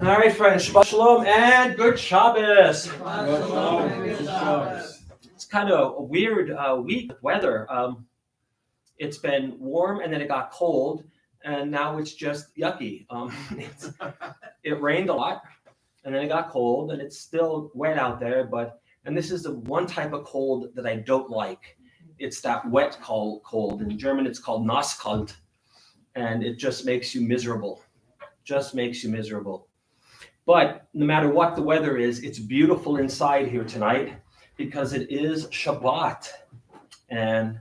All right, friends, Shabbat Shalom and good Shabbos. It's kind of a weird week with weather. It's been warm and then it got cold, and now it's just yucky. It rained a lot, and then it got cold, and it's still wet out there. And this is the one type of cold that I don't like. It's that wet cold. In German, it's called Nasskalt, and it just makes you miserable. But no matter what the weather is, it's beautiful inside here tonight because it is Shabbat. And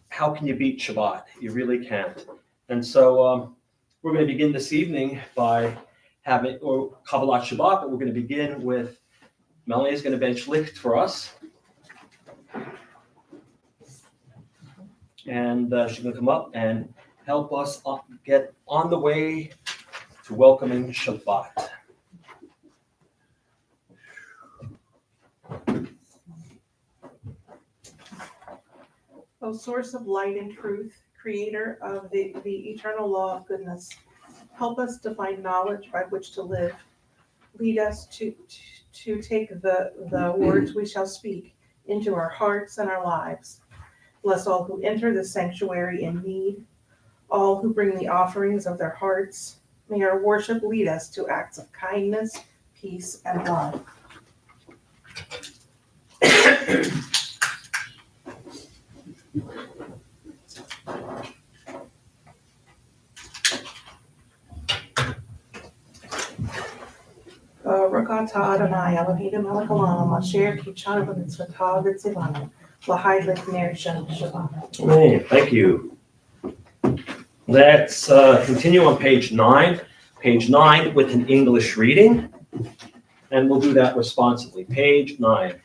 how can you beat Shabbat? You really can't. And so we're going to begin this evening by having Kabbalat Shabbat, but we're going to begin with Melanie is going to bench lift for us. And she's going to come up and help us get on the way to welcoming Shabbat. O source of light and truth, creator of the eternal law of goodness, help us to find knowledge by which to live. Lead us to take the words we shall speak into our hearts and our lives. Bless all who enter the sanctuary in need, all who bring the offerings of their hearts. May our worship lead us to acts of kindness, peace, and love. Rakata Adonai Elohim Melech Olam Asher Kichanu B'Mitzvotav V'Tzivanu L'Haidlik Ner Shem Shabbat. Amen. Thank you. Let's continue on page 9. Page 9 with an English reading, and we'll do that responsibly. Page 9.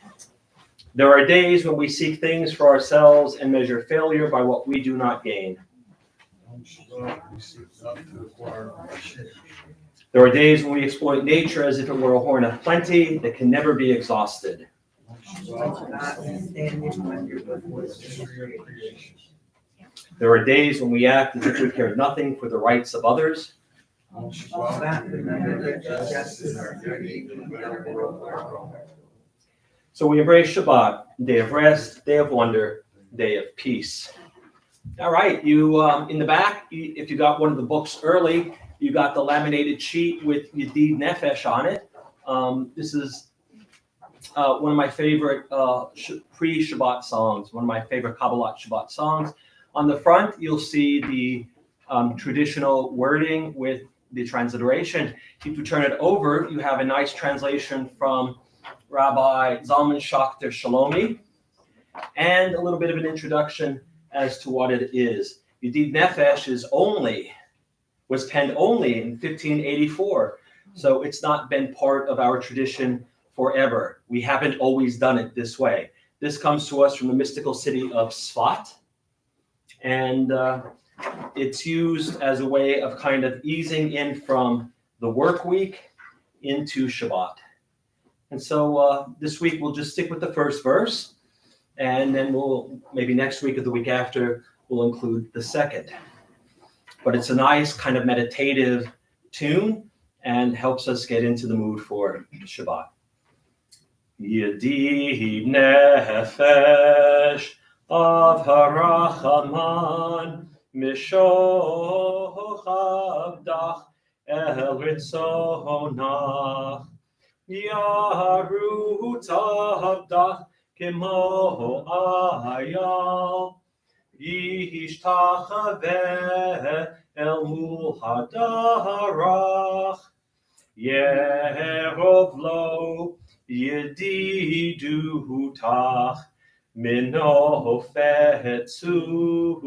There are days when we seek things for ourselves and measure failure by what we do not gain. There are days when we exploit nature as if it were a horn of plenty that can never be exhausted. There are days when we act as if we care nothing for the rights of others. So we embrace Shabbat, day of rest, day of wonder, day of peace. All right, you in the back, if you got one of the books early, you got the laminated sheet with Yedid Nefesh on it. This is one of my favorite pre-Shabbat songs, one of my favorite Kabbalat Shabbat songs. On the front, you'll see the traditional wording with the transliteration. If you turn it over, you have a nice translation from Rabbi Zalman Schachter Shalomi, and a little bit of an introduction as to what it is. Yedid Nefesh was penned only in 1584, so it's not been part of our tradition forever. We haven't always done it this way. This comes to us from the mystical city of Sfat, and it's used as a way of kind of easing in from the work week into Shabbat. And so this week we'll just stick with the first verse, and then we'll maybe next week or the week after we'll include the second. But it's a nice kind of meditative tune and helps us get into the mood for Shabbat. Yedid Nefesh of Harachaman Mishoch Avdach El Ritzonach Yarut Avdach Kemo Ayal Yishtachaveh El Muhadarach Yerov Lo Yedidutach Mino Fetzuf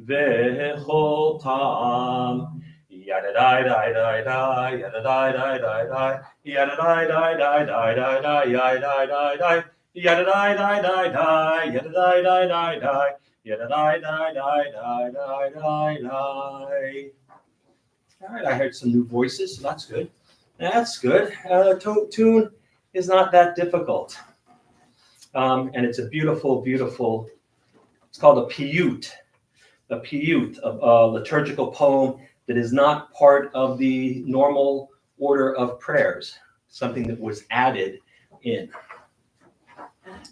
Vechol Tam Yadadai dai dai dai Yadadai dai dai dai Yadadai dai dai dai dai dai Yadadai dai dai Yadadai dai dai dai Yadadai dai dai dai Yadadai dai dai dai dai dai dai. All right, I heard some new voices, so that's good. That's good. Tune is not that difficult. And it's a beautiful, beautiful, it's called a piyut, a liturgical poem that is not part of the normal order of prayers, something that was added in.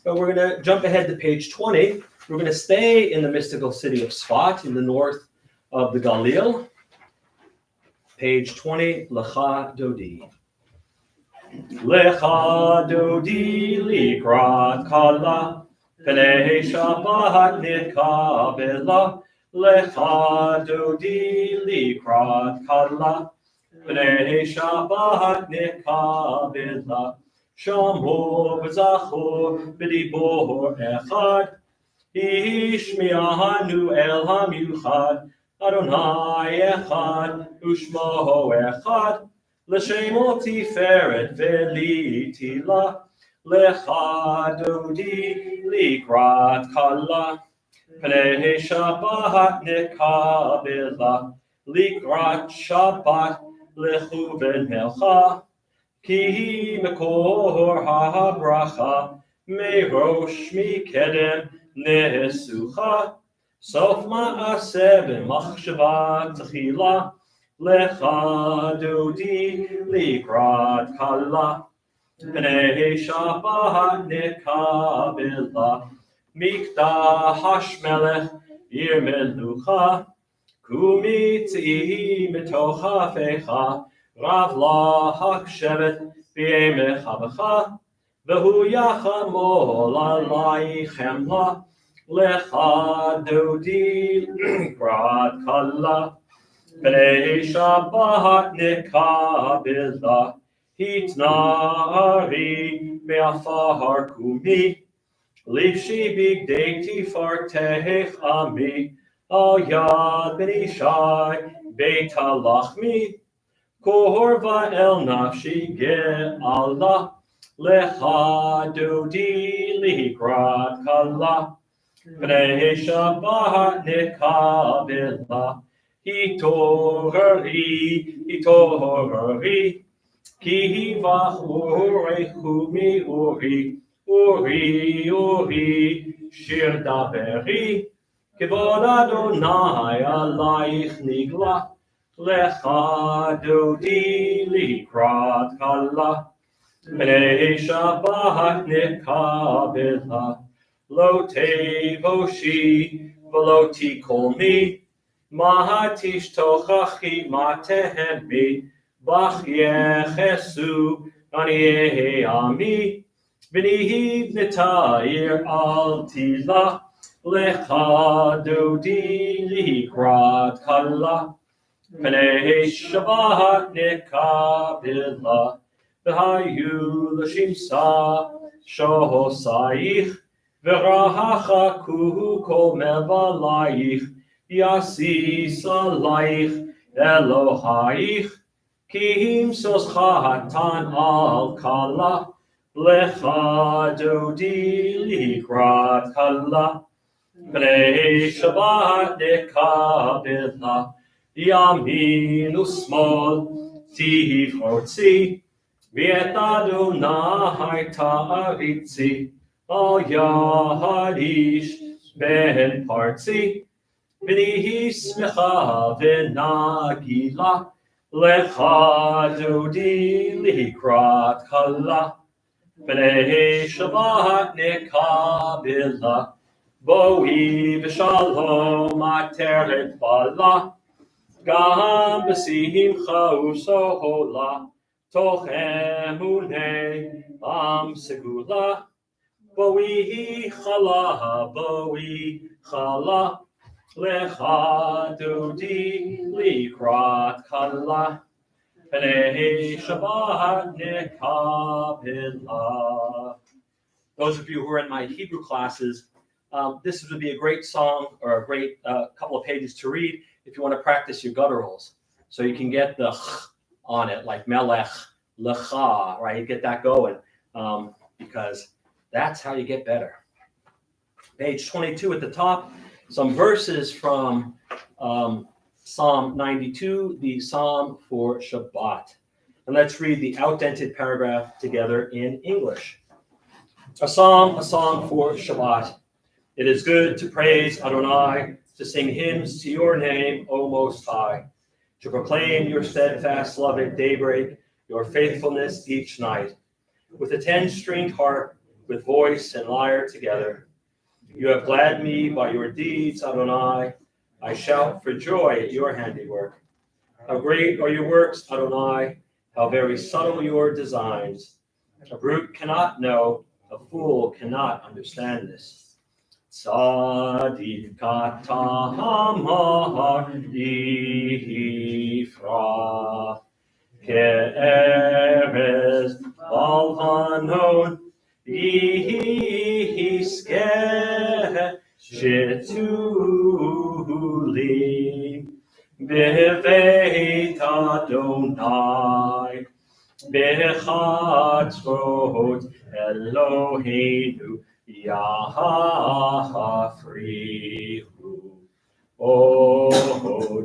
But we're going to jump ahead to page 20. We're going to stay in the mystical city of Sfat in the north of the Galil. Page 20, Lecha Dodi. Lecha Dodi likrat kala, Pnei Shabbat nitkabela. Lecha Dodi likrat kala, Pnei Shabbat nitkabela. Shamor v'zachor b'dibor echad, Ishmi'anu el hamiuchad, Adonai echad, Ushmo echad, L'shemo tiferet v'litila, Lecha Dodi likrat kala, Pnei Shabbat nikabela, Likrat Shabbat lechu v'melcha, Ki mekor ha-bracha, merosh mikedem nesucha, sof ma'aseh b'machshava tchila, lecha dodi likrat kala, Pnei Shabbat nekabela, mikdah hashmelech ir melucha, kumi tzihi mitoch hafecha, Rav la hakshevet b'yemech habecha, v'hu yachamol alai chemla, lecha dodi likrat kala, Pnei Shabbat nikabela, hitnari me'afar kumi, livshi bigdei tifartech ami, al yad ben ishai beit halachmi, Korva el nafshi ge'ala, lecha dodi likrat kala, Pnei Shabbat nikabela, hitorari, ki v'churechu mi uri, shir daberi, kivod Adonai alayich nigla, Lecha dodi likrat kala, Pnei Shabbat nikabela, lo tevoshi v'lo tikolmi, mahatish tochachi matehemi, bach yechesu ani ami, v'nihiv netayir al tila, lecha dodi likrat kala, Pnei Shabbat nikabela, v'hayu l'shimsa shohosayich, v'rahacha kuhu kol mevalayich, yasis alayich Elohayich, ki himsoscha hatan al kala, lecha dodi likrat kala, Pnei Shabbat nikabela, Yamin usmol tifrotzi, v'et Adonai ta'aritzi, al yahadish ben partzi, v'nihi smecha v'nagila, lecha dodi likrat kala, Pnei Shabbat nikabela, boi v'shalom ateret bala, Gam b'simcha u'sohola, toch emunei am segula, boi chala, lecha dodi likrat kala, Pnei Shabbat nikabela. Those of you who are in my Hebrew classes, this would be a great song or a great couple of pages to read if you want to practice your gutturals. So you can get the ch on it, like melech, lecha, right? You get that going because that's how you get better. Page 22 at the top, some verses from Psalm 92, the Psalm for Shabbat. And let's read the outdented paragraph together in English. A song for Shabbat. It is good to praise Adonai, to sing hymns to your name, O Most High, to proclaim your steadfast love at daybreak, your faithfulness each night. With a 10-stringed harp, with voice and lyre together, you have gladdened me by your deeds, Adonai. I shout for joy at your handiwork. How great are your works, Adonai, how very subtle your designs. A brute cannot know, a fool cannot understand this. Tzadik kata hamar yifrach ke'erez balvanon yiskeh shetuli beveit Adonai bechatzrot Eloheinu Yahafrihu Ojenuhu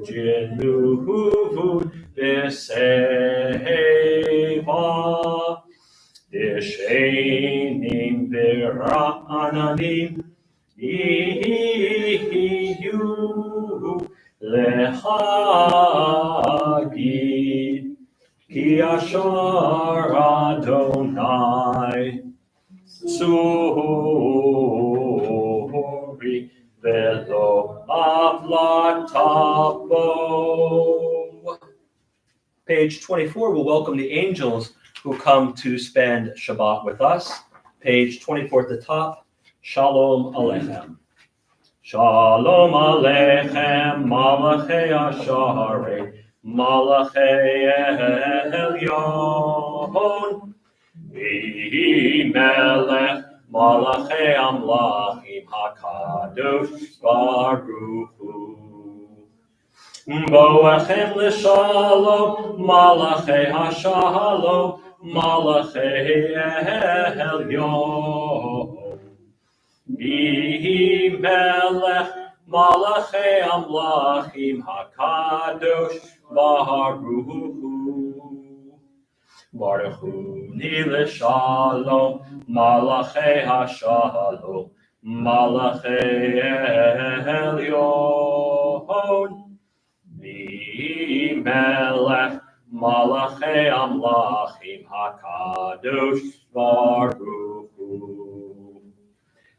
Beseva Deshenim Bera'ananim Ihiyu Lehagid Ki Ashar Adonai Suri velo avlatabo. Page 24 will welcome the angels who come to spend Shabbat with us. Page 24 at the top, Shalom Aleichem. Shalom Aleichem, Malachei Asharei, Malachei Elyon. Melech Malachei Amlachim HaKadosh Baruch Hu Boechem L'Shalom Malachei HaShalom Malachei Elyon Melech Malachei Amlachim HaKadosh Baruch Hu Baruch Hu Nile Shalom, Malachei HaShalom, Malachei Elyon, Melech Malachei Amlachim HaKadosh Baruch Hu.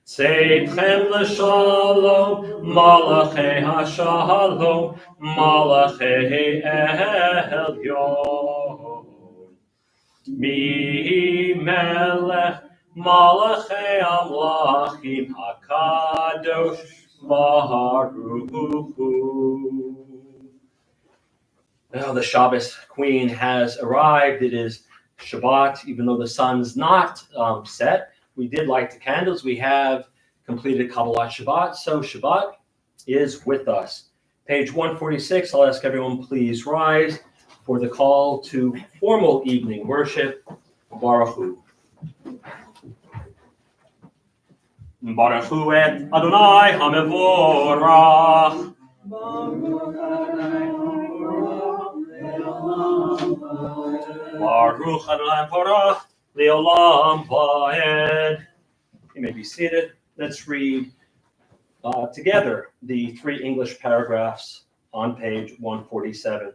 Tzedchem l'Shalom, Malachei HaShalom, Malachei Elyon. Mi melech malachei amlachim hakadosh baruch hu. Now the Shabbos Queen has arrived. It is Shabbat, even though the sun's not set. We did light the candles. We have completed Kabbalat Shabbat, so Shabbat is with us. Page 146, I'll ask everyone please rise for the call to formal evening worship. Baruch Hu. Baruch Hu et Adonai HaMevorach. Baruch Adonai HaMevorach Le'olam Va'ed. You may be seated. Let's read together the three English paragraphs on page 147.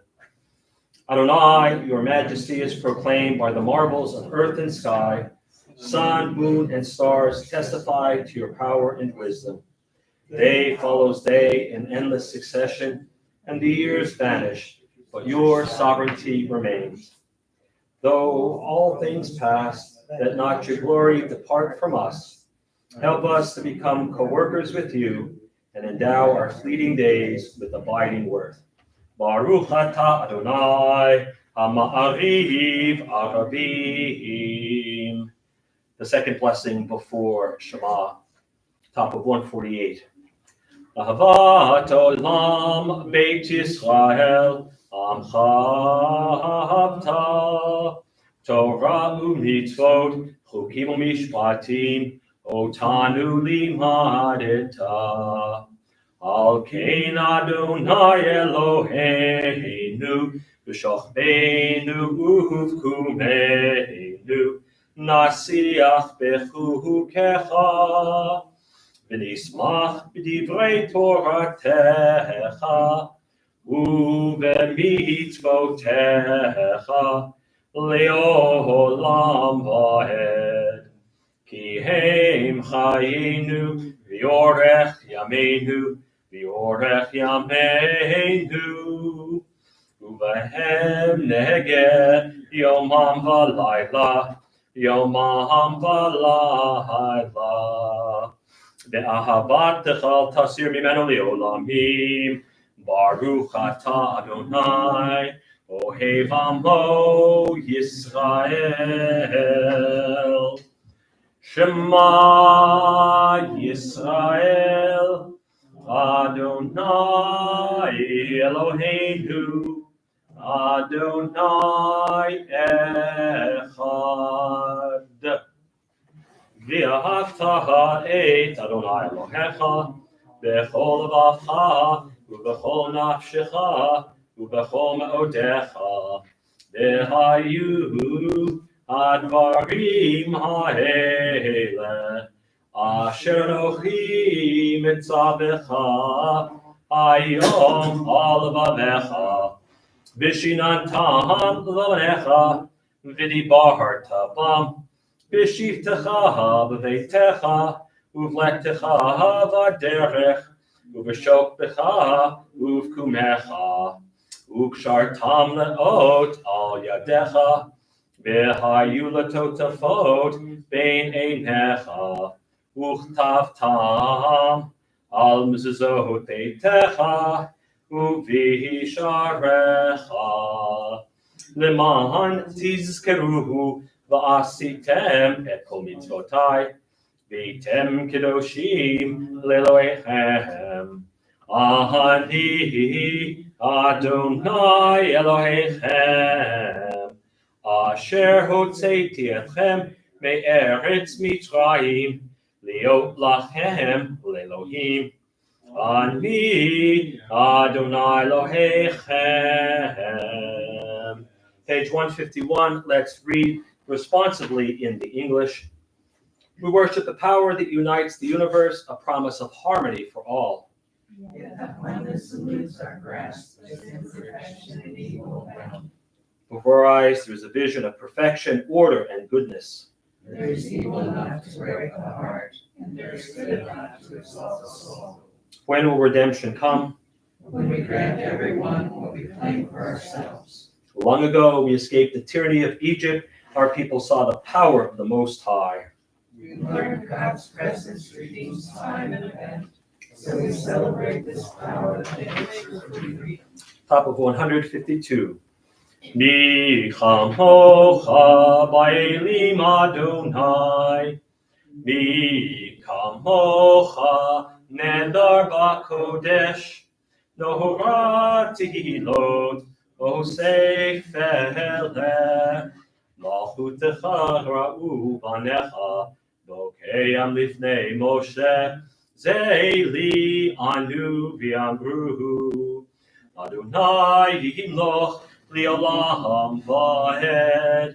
Adonai, your majesty is proclaimed by the marvels of earth and sky. Sun, moon, and stars testify to your power and wisdom. Day follows day in endless succession, and the years vanish, but your sovereignty remains. Though all things pass, let not your glory depart from us. Help us to become co-workers with you and endow our fleeting days with abiding worth. Baruch atah Adonai HaMa'ariv Arabim. The second blessing before Shema, top of 148. Ahavat Olam Beit Yisrael Amcha Havta Torah u'mitzvot Chukim u'mishpatim Otanu limadeta. Al kein Adonai Eloheinu B'shochbeinu uvkumeinu Nasiach bechukecha V'nismach b'divrei Toratecha U'b'mitzvotecha le'olam va'ed. Ki heim chayenu, v'yorech yameinu, v'yorech yameinu. Uvahem negeh yomam v'layla, yomam v'layla. Be'ahavat techal tasir mimenu le'olamim. Baruch atah Adonai, ohev amo Yisrael. Shema Yisrael, Adonai Eloheinu, Adonai Echad. V'ahavta et Adonai Elohecha b'chol levavcha u'b'chol nafshecha u'b'chol me'odecha v'hayu advarim ha'ele asher Anochi mitzavecha hayom al levavecha v'shinantam levanecha v'dibarta bam B'shivtecha b'veitecha, uv'lechtecha v'aderech, uv'shokbecha uv'kumecha, u'kshartam le'ot al yadecha, v'hayu latotafot bein einecha, u'chtavtam al mezuzot beitecha, uv'hisharecha, leman tizkeruhu Va'asitem et kol mitzvotai, v'eitem kedoshim le'Elohechem. Ani Adonai Elohechem, asher hotzeiti etchem me'eretz Mitzrayim, liot lachem le'Elohim. Ani Adonai Elohechem. Page 151, let's read responsively in the English. We worship the power that unites the universe, a promise of harmony for all. Yet when the salutes are grasped, there's imperfection and evil abound. Before our eyes, there is a vision of perfection, order, and goodness. There is evil enough to break the heart, and there is good enough to exalt the soul. When will redemption come? When we grant everyone what we claim for ourselves. Long ago, we escaped the tyranny of Egypt. Our people saw the power of the Most High. We learned God's presence redeems time and event, so we celebrate this power that makes for freedom. Top of 152. Mi chamocha ba'elim Adonai, mi chamocha nedar ba'kodesh, nohora tehilot, o seifele, malchutecha ra'u banecha, bokeyam lifnei Moshe, zeili anu v'amruhu, Adonai yimloch li'olam va'ed,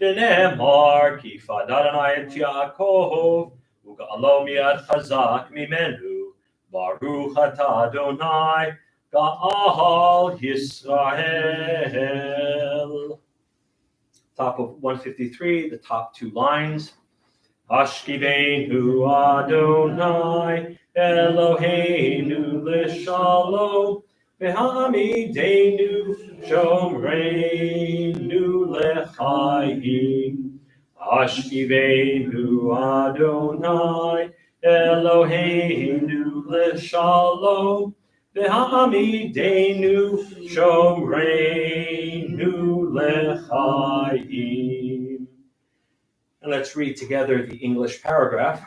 v'ne'emar ki fad Adonai et Yaakov, u'ga'alo mi'ad chazak mimenu, baruch atah Adonai, Ga'al Yisrael. Top of 153, the top two lines. Hashkiveinu Adonai, Eloheinu l'shalom, v'hamidenu shomreinu l'chaim. Hashkiveinu Adonai, Eloheinu l'shalom, v'hamidenu shomreinu l'chaim. And let's read together the English paragraph.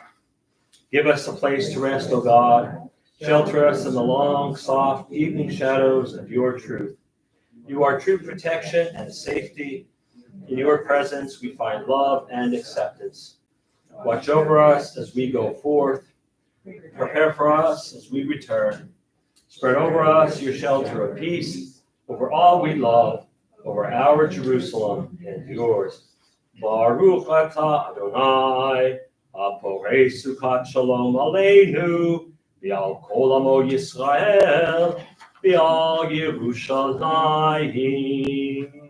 Give us a place to rest, O God. Shelter us in the long, soft evening shadows of your truth. You are true protection and safety. In your presence we find love and acceptance. Watch over us as we go forth. Prepare for us as we return. Spread over us your shelter of peace, over all we love, over our Jerusalem and yours. Baruch atah Adonai, aporei sukat shalom aleinu, v'al kol amo Yisrael, v'al Yerushalayim.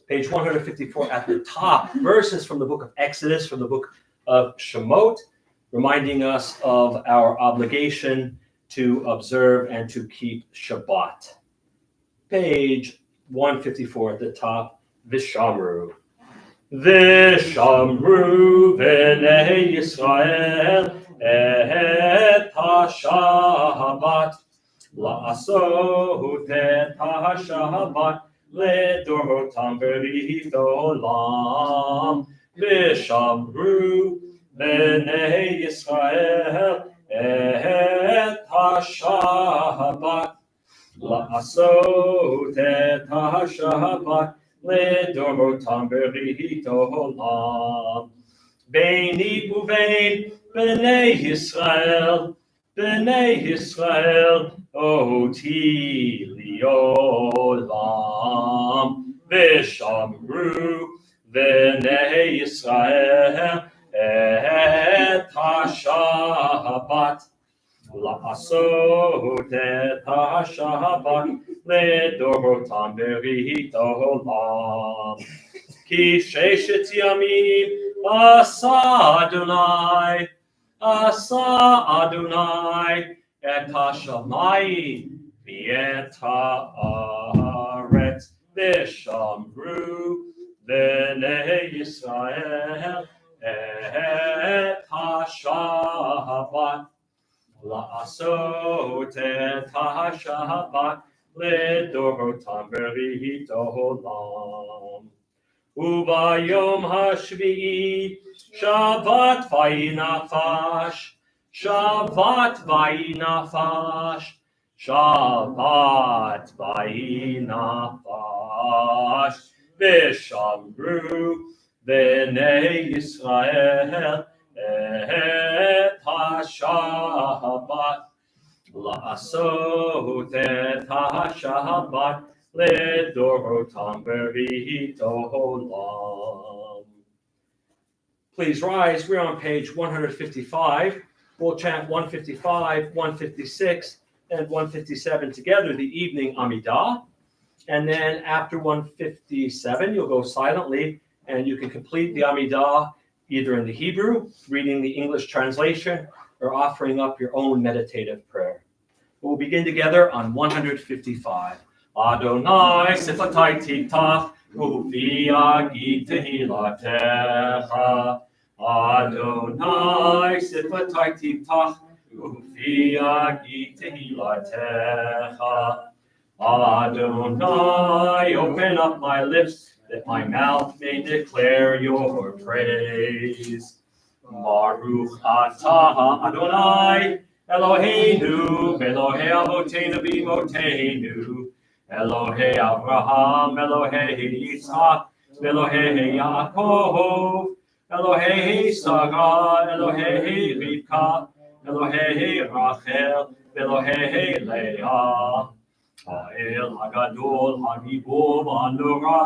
Page 154 at the top, verses from the book of Exodus, from the book of Shemot, reminding us of our obligation to observe and to keep Shabbat. Page 154 at the top, Vishamru. Vishamru b'nei Yisrael et ha-Shabbat la'asot et ha-Shabbat לדורותם ברית עולם, ושמרו בני ישראל את השבת, לעשות את השבת לדורותם ברית עולם. ביני ובין בני ישראל אותי לעולם, ושמרו בני ישראל את השבת, לעשות את השבת לדורותם ברית עולם. כי ששת ימים עשה אדוני את השמיים ואת הארץ, ושמרו בני ישראל את השבת, לעשות את השבת לדורותם ברית עולם. וביום השביעי שבת ויהי נפש, שבת ויהי נפש, שבת ויהי נפש, ושמרו בני ישראל את השבת, לעשות את השבת לדורותם ברית עולם. Please rise. We're on page 155. We'll chant 155, 156, and 157 together, the evening Amidah. And then after 157, you'll go silently and you can complete the Amidah either in the Hebrew, reading the English translation, or offering up your own meditative prayer. We'll begin together on 155. Adonai sifatai tiftach ufi agi tehilatecha. Adonai sifatai tiftach ufi agi tehilatecha. Adonai, open up my lips that my mouth may declare your praise. Baruch atah Adonai Eloheinu Elohei Avotenu v'Imotenu Elohei Avraham Elohei Yitzhak Elohei Yaakov Elohei Sarah Elohei Rivka Elohei Rachel Elohei Leah Ha'el Hagadol Hagibor V'Anora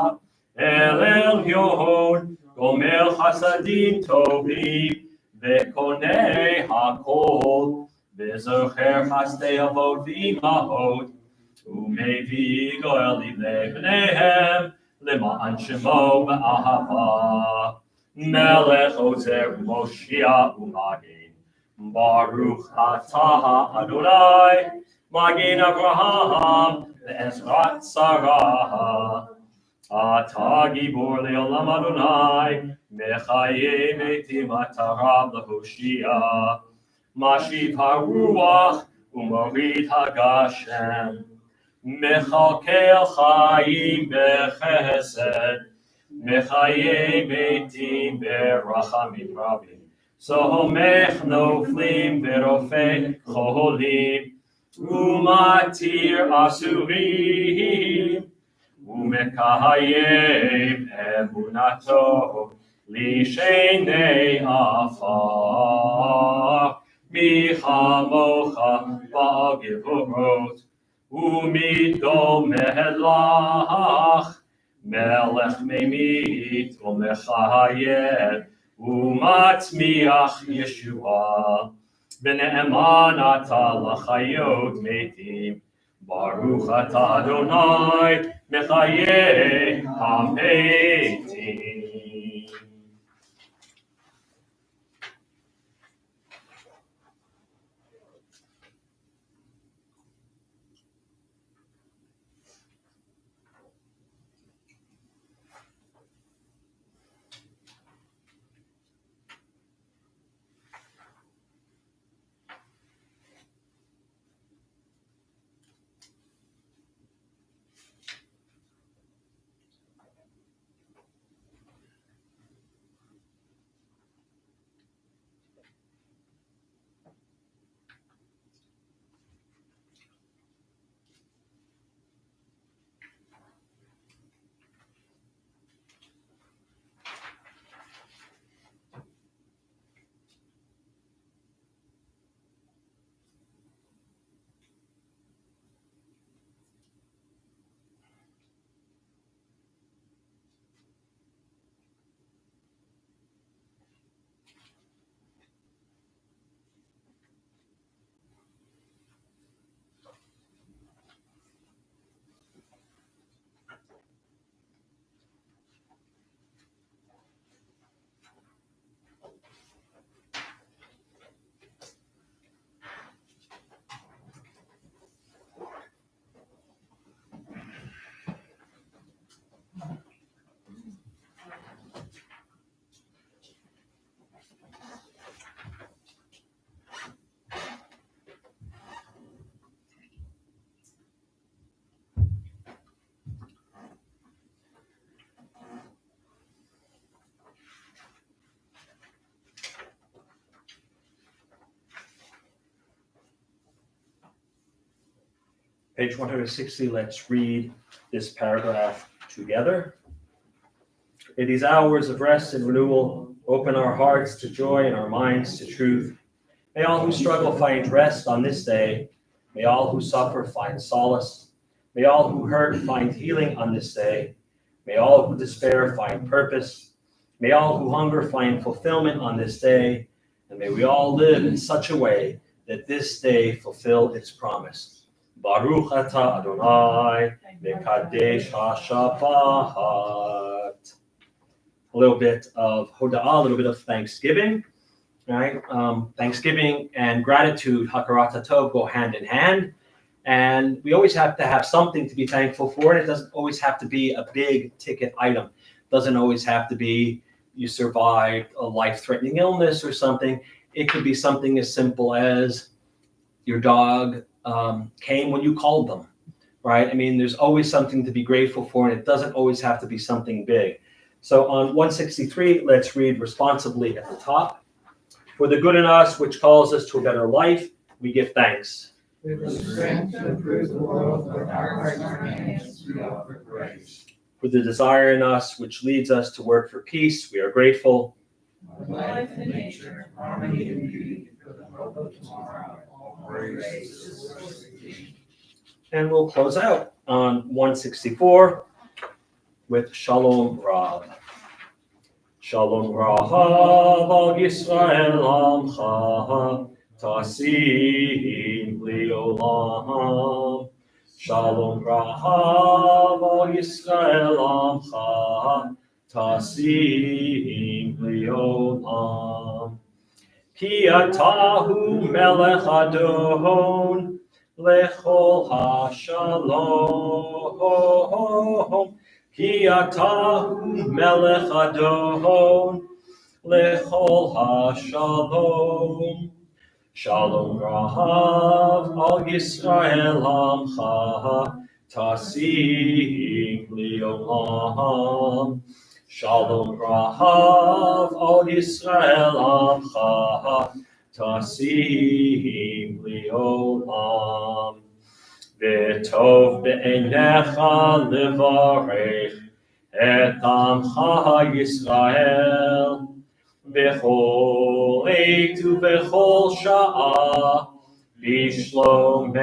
El Elyon Gomer Chasadim Tovim Vekonei Hakol Vezocher Chasdei Avot V'Imahot Umevi Goel Livnei Bneihem Lema'an Shemo B'Ahava Melech Ozer U'Moshiach U'Magin Baruch Atah Adonai Magin Avraham Ve'ezrat Sarah Atah Gibor Le'olam Adonai Mechaye Metim Atarav L'Hoshia Mashiv HaRuach U'Morid HaGashem Mechalkel Chaim B'Chesed Mechaye Metim B'Rachamim Rabim Somech Noflim V'Rofei Cholim U'Matir Asurim Umekayem emunato lishenei afar michamocha ba'gevurot umidomelach melech memit umechayem umatzmiach Yeshua b'ne'eman ata lachayot metim Baruch atah Adonai Mechaye המתים. Page 160, let's read this paragraph together. May these hours of rest and renewal open our hearts to joy and our minds to truth. May all who struggle find rest on this day. May all who suffer find solace. May all who hurt find healing on this day. May all who despair find purpose. May all who hunger find fulfillment on this day. And may we all live in such a way that this day fulfill its promise. Baruch atah Adonai, mekadesh ha-shabbat. A little bit of hoda'ah, a little bit of thanksgiving, right? Thanksgiving and gratitude, hakarat tov, go hand in hand. And we always have to have something to be thankful for. And it doesn't always have to be a big ticket item. It doesn't always have to be you survived a life-threatening illness or something. It could be something as simple as your dog came when you called them, right? I mean, there's always something to be grateful for, and it doesn't always have to be something big. So on 163, let's read responsibly at the top. For the good in us, which calls us to a better life, we give thanks. With the strength to improve the world with our hearts and hands, we offer grace. For the desire in us, which leads us to work for peace, we are grateful. For life and nature, harmony and beauty, for the hope of tomorrow. And we'll close out on 164 with Shalom Rav. Shalom Rav al Yisrael Amcha Tasim Liolam. Shalom Rav al Yisrael Amcha Tasim Liolam. Ki atahu melech adon lechol hashalom. Ki atahu melech adon lechol hashalom. Shalom rahav al Yisrael amcha tasim liolam. Shalom rahav al Yisrael amcha tasim liolam. V'tov be'einecha levarech et amcha Yisrael b'chol eit u'b'chol sha'a b'shlomecha.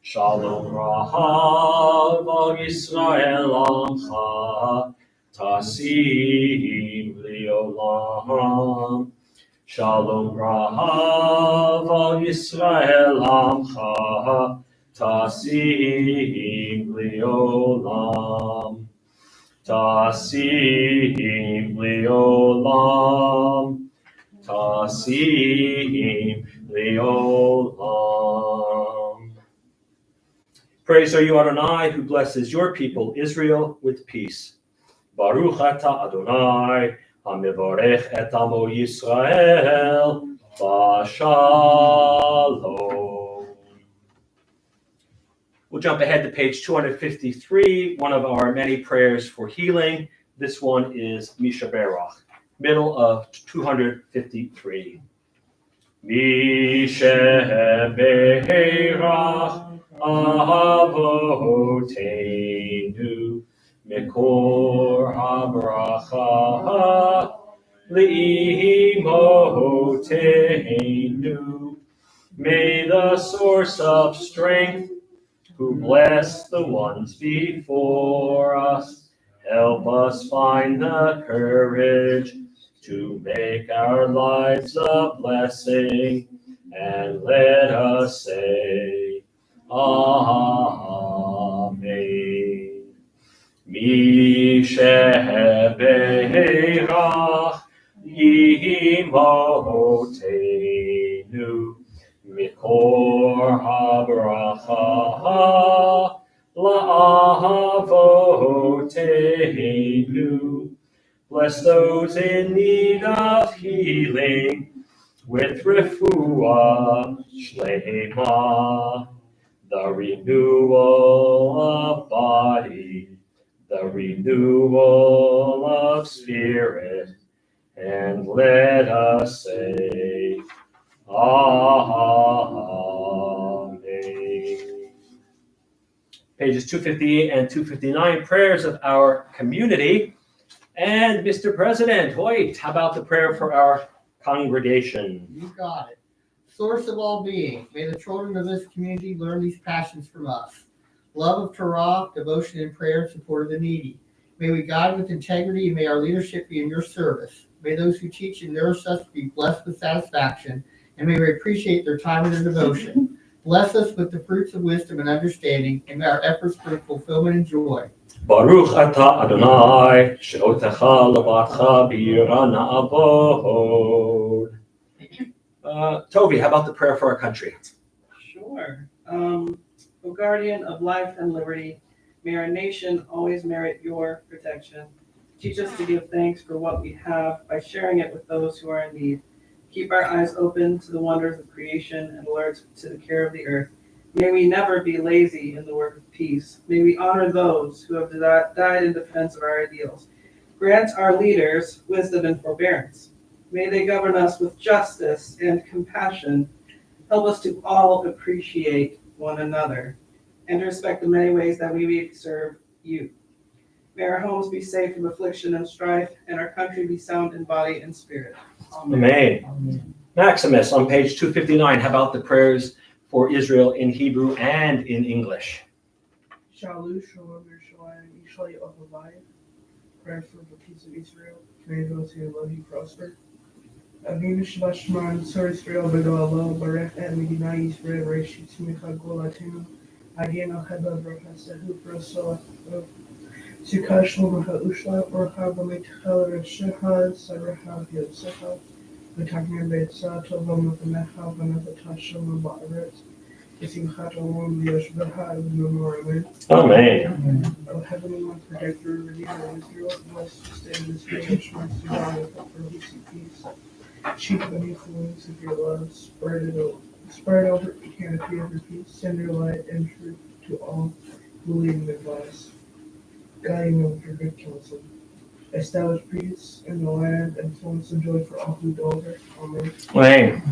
Shalom rahav al Yisrael amcha tasim liolam. Shalom rahav al Yisrael amcha tasim Leolam. Tasim Leolam. Tasim Leolam. Praise are you, Adonai, who blesses your people, Israel, with peace. Baruch atah Adonai, hamivorech et amo Yisrael, b'shalom. We'll jump ahead to page 253, one of our many prayers for healing. This one is Misha Berach, middle of 253. Misha Berach, Avoteinu, Mikor habracha, Li'imoteinu. May the source of strength, who bless the ones before us, help us find the courage to make our lives a blessing, and let us say, Amen. Misheberach Yimoteinu, Mikor habracha la'avoteinu. Bless those in need of healing with refuah shlema, the renewal of body, the renewal of spirit, and let us say, Amen. Pages 258 and 259, prayers of our community. And Mr. President Hoyt, how about the prayer for our congregation? You got it. Source of all being, may the children of this community learn these passions from us. Love of Torah, devotion and prayer in support of the needy. May we guide with integrity, and may our leadership be in your service. May those who teach and nourish us be blessed with satisfaction, and may we appreciate their time and their devotion. Bless us with the fruits of wisdom and understanding, and may our efforts bring fulfillment and joy. Baruch atah Adonai, she'otecha levatcha b'yira na'avod. Tovi, how about the prayer for our country? Sure. O guardian of life and liberty, may our nation always merit your protection. Teach us to give thanks for what we have by sharing it with those who are in need. Keep our eyes open to the wonders of creation and alert to the care of the earth. May we never be lazy in the work of peace. May we honor those who have died in defense of our ideals. Grant our leaders wisdom and forbearance. May they govern us with justice and compassion. Help us to all appreciate one another and respect the many ways that we may serve you. May our homes be safe from affliction and strife, and our country be sound in body and spirit. Amen. Maximus, on page 259, how about the prayers for Israel in Hebrew and in English? Shalom, Shalom, Yerushalayim, Yisrael Yehovah. Prayer for the peace of Israel. May those who love you prosper. Avinu Shabbat Shema, Tzor Yisrael B'Go Allah, Barech Et Medina Yisrael, Reshit Tmicha Golatenu, Agien Al-Cheba Brachasehu Brasolah, Sukkah Shalom Ha'ushla, Orcha B'Meitchel Resheha, Sareha V'Yotzecha, V'Tagmir Be'etzah, Tova M'Vanecha, V'Nevatah Shalom Ba'aretz, V'Simchat Olam V'Yoshbeha, V'Memorim. Amen. O Heavenly One, Protector, Redeemer of Israel, bless to stay in this nation, Sudan, with for peace. Sheep beneath the wings of your love, spread over the canopy of your peace, send your light and truth to all who lead and advise, guiding them with your good counsel. Establish peace in the land and fullness of joy for all who dwell there. Amen. Amen.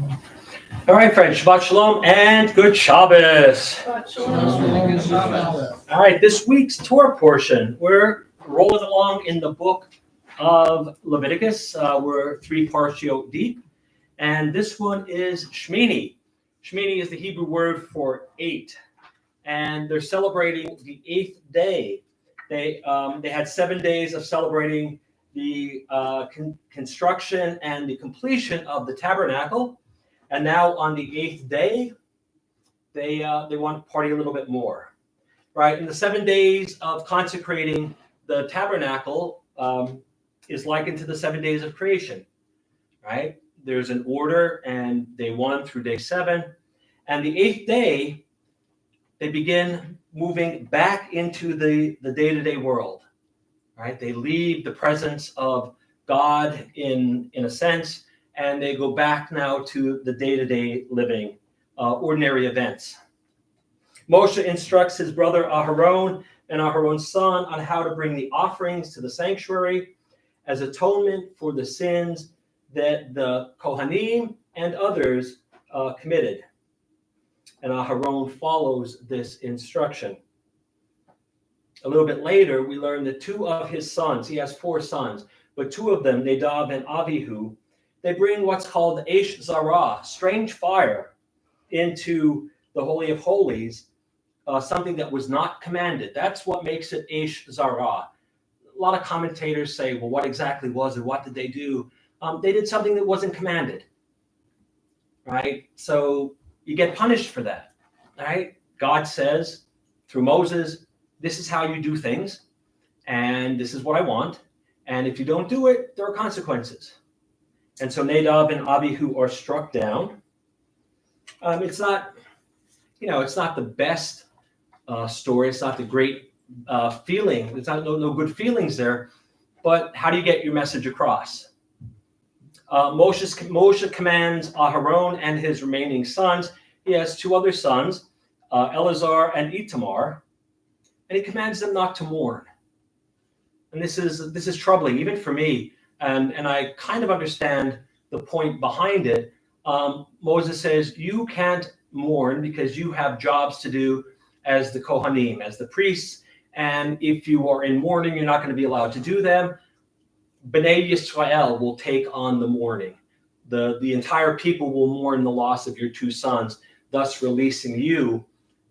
All right, friends, Shabbat Shalom and good Shabbos. All right, this week's Torah portion, we're rolling along in the book of Leviticus. We're 3 parshiot deep, and this one is Shmini. Shmini is the Hebrew word for 8, and they're celebrating the 8th day. They had 7 days of celebrating the construction and the completion of the tabernacle, and now on the 8th day, they want to party a little bit more. right? And the 7 days of consecrating the tabernacle is likened to the 7 days of creation, right? There's an order, and day 1 through day 7. And the 8th day, they begin moving back into the day-to-day world, right? They leave the presence of God in a sense, and they go back now to the day-to-day living, ordinary events. Moshe instructs his brother Aharon and Aharon's son on how to bring the offerings to the sanctuary as atonement for the sins that the Kohanim and others committed. And Aharon follows this instruction. A little bit later, we learn that 2 of his sons, he has 4 sons, but 2 of them, Nadab and Abihu, they bring what's called Eish Zarah, strange fire, into the Holy of Holies, something that was not commanded. That's what makes it Eish Zarah. A lot of commentators say, well, what exactly was it? What did they do? They did something that wasn't commanded, right? So you get punished for that, right? God says through Moses, this is how you do things, and this is what I want. And if you don't do it, there are consequences. And so Nadab and Abihu are struck down. It's not, it's not the best story. It's not the great feeling. It's not no good feelings there. But how do you get your message across? Moshe commands Aharon and his remaining sons. He has 2 other sons, Eleazar and Itamar, and he commands them not to mourn. And this is troubling, even for me. And I kind of understand the point behind it. Moses says, you can't mourn because you have jobs to do as the Kohanim, as the priests. And if you are in mourning, you're not going to be allowed to do them. Bnei Yisrael will take on the mourning. The entire people will mourn the loss of your 2 sons, thus releasing you.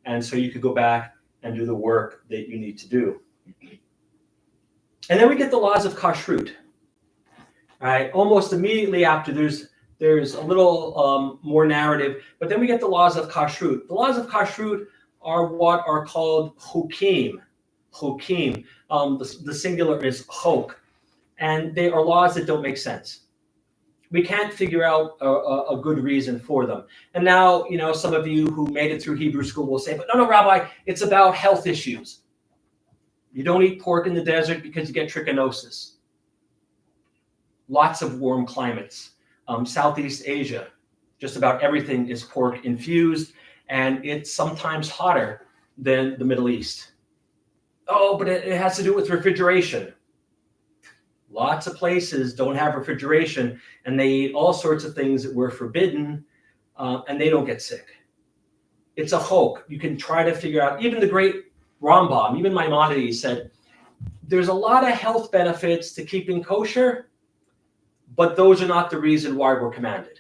And so you could go back and do the work that you need to do. And then we get the laws of kashrut. Right, almost immediately after, there's a little more narrative, but then we get the laws of kashrut. The laws of kashrut are what are called chukim. The singular is chok, and they are laws that don't make sense. We can't figure out a good reason for them. And now, some of you who made it through Hebrew school will say, but no, Rabbi, it's about health issues. You don't eat pork in the desert because you get trichinosis. Lots of warm climates. Southeast Asia, just about everything is pork infused, and it's sometimes hotter than the Middle East. Oh, but it has to do with refrigeration. Lots of places don't have refrigeration, and they eat all sorts of things that were forbidden, and they don't get sick. It's a chok. You can try to figure out, even the great Rambam, even Maimonides said, there's a lot of health benefits to keeping kosher, but those are not the reason why we're commanded,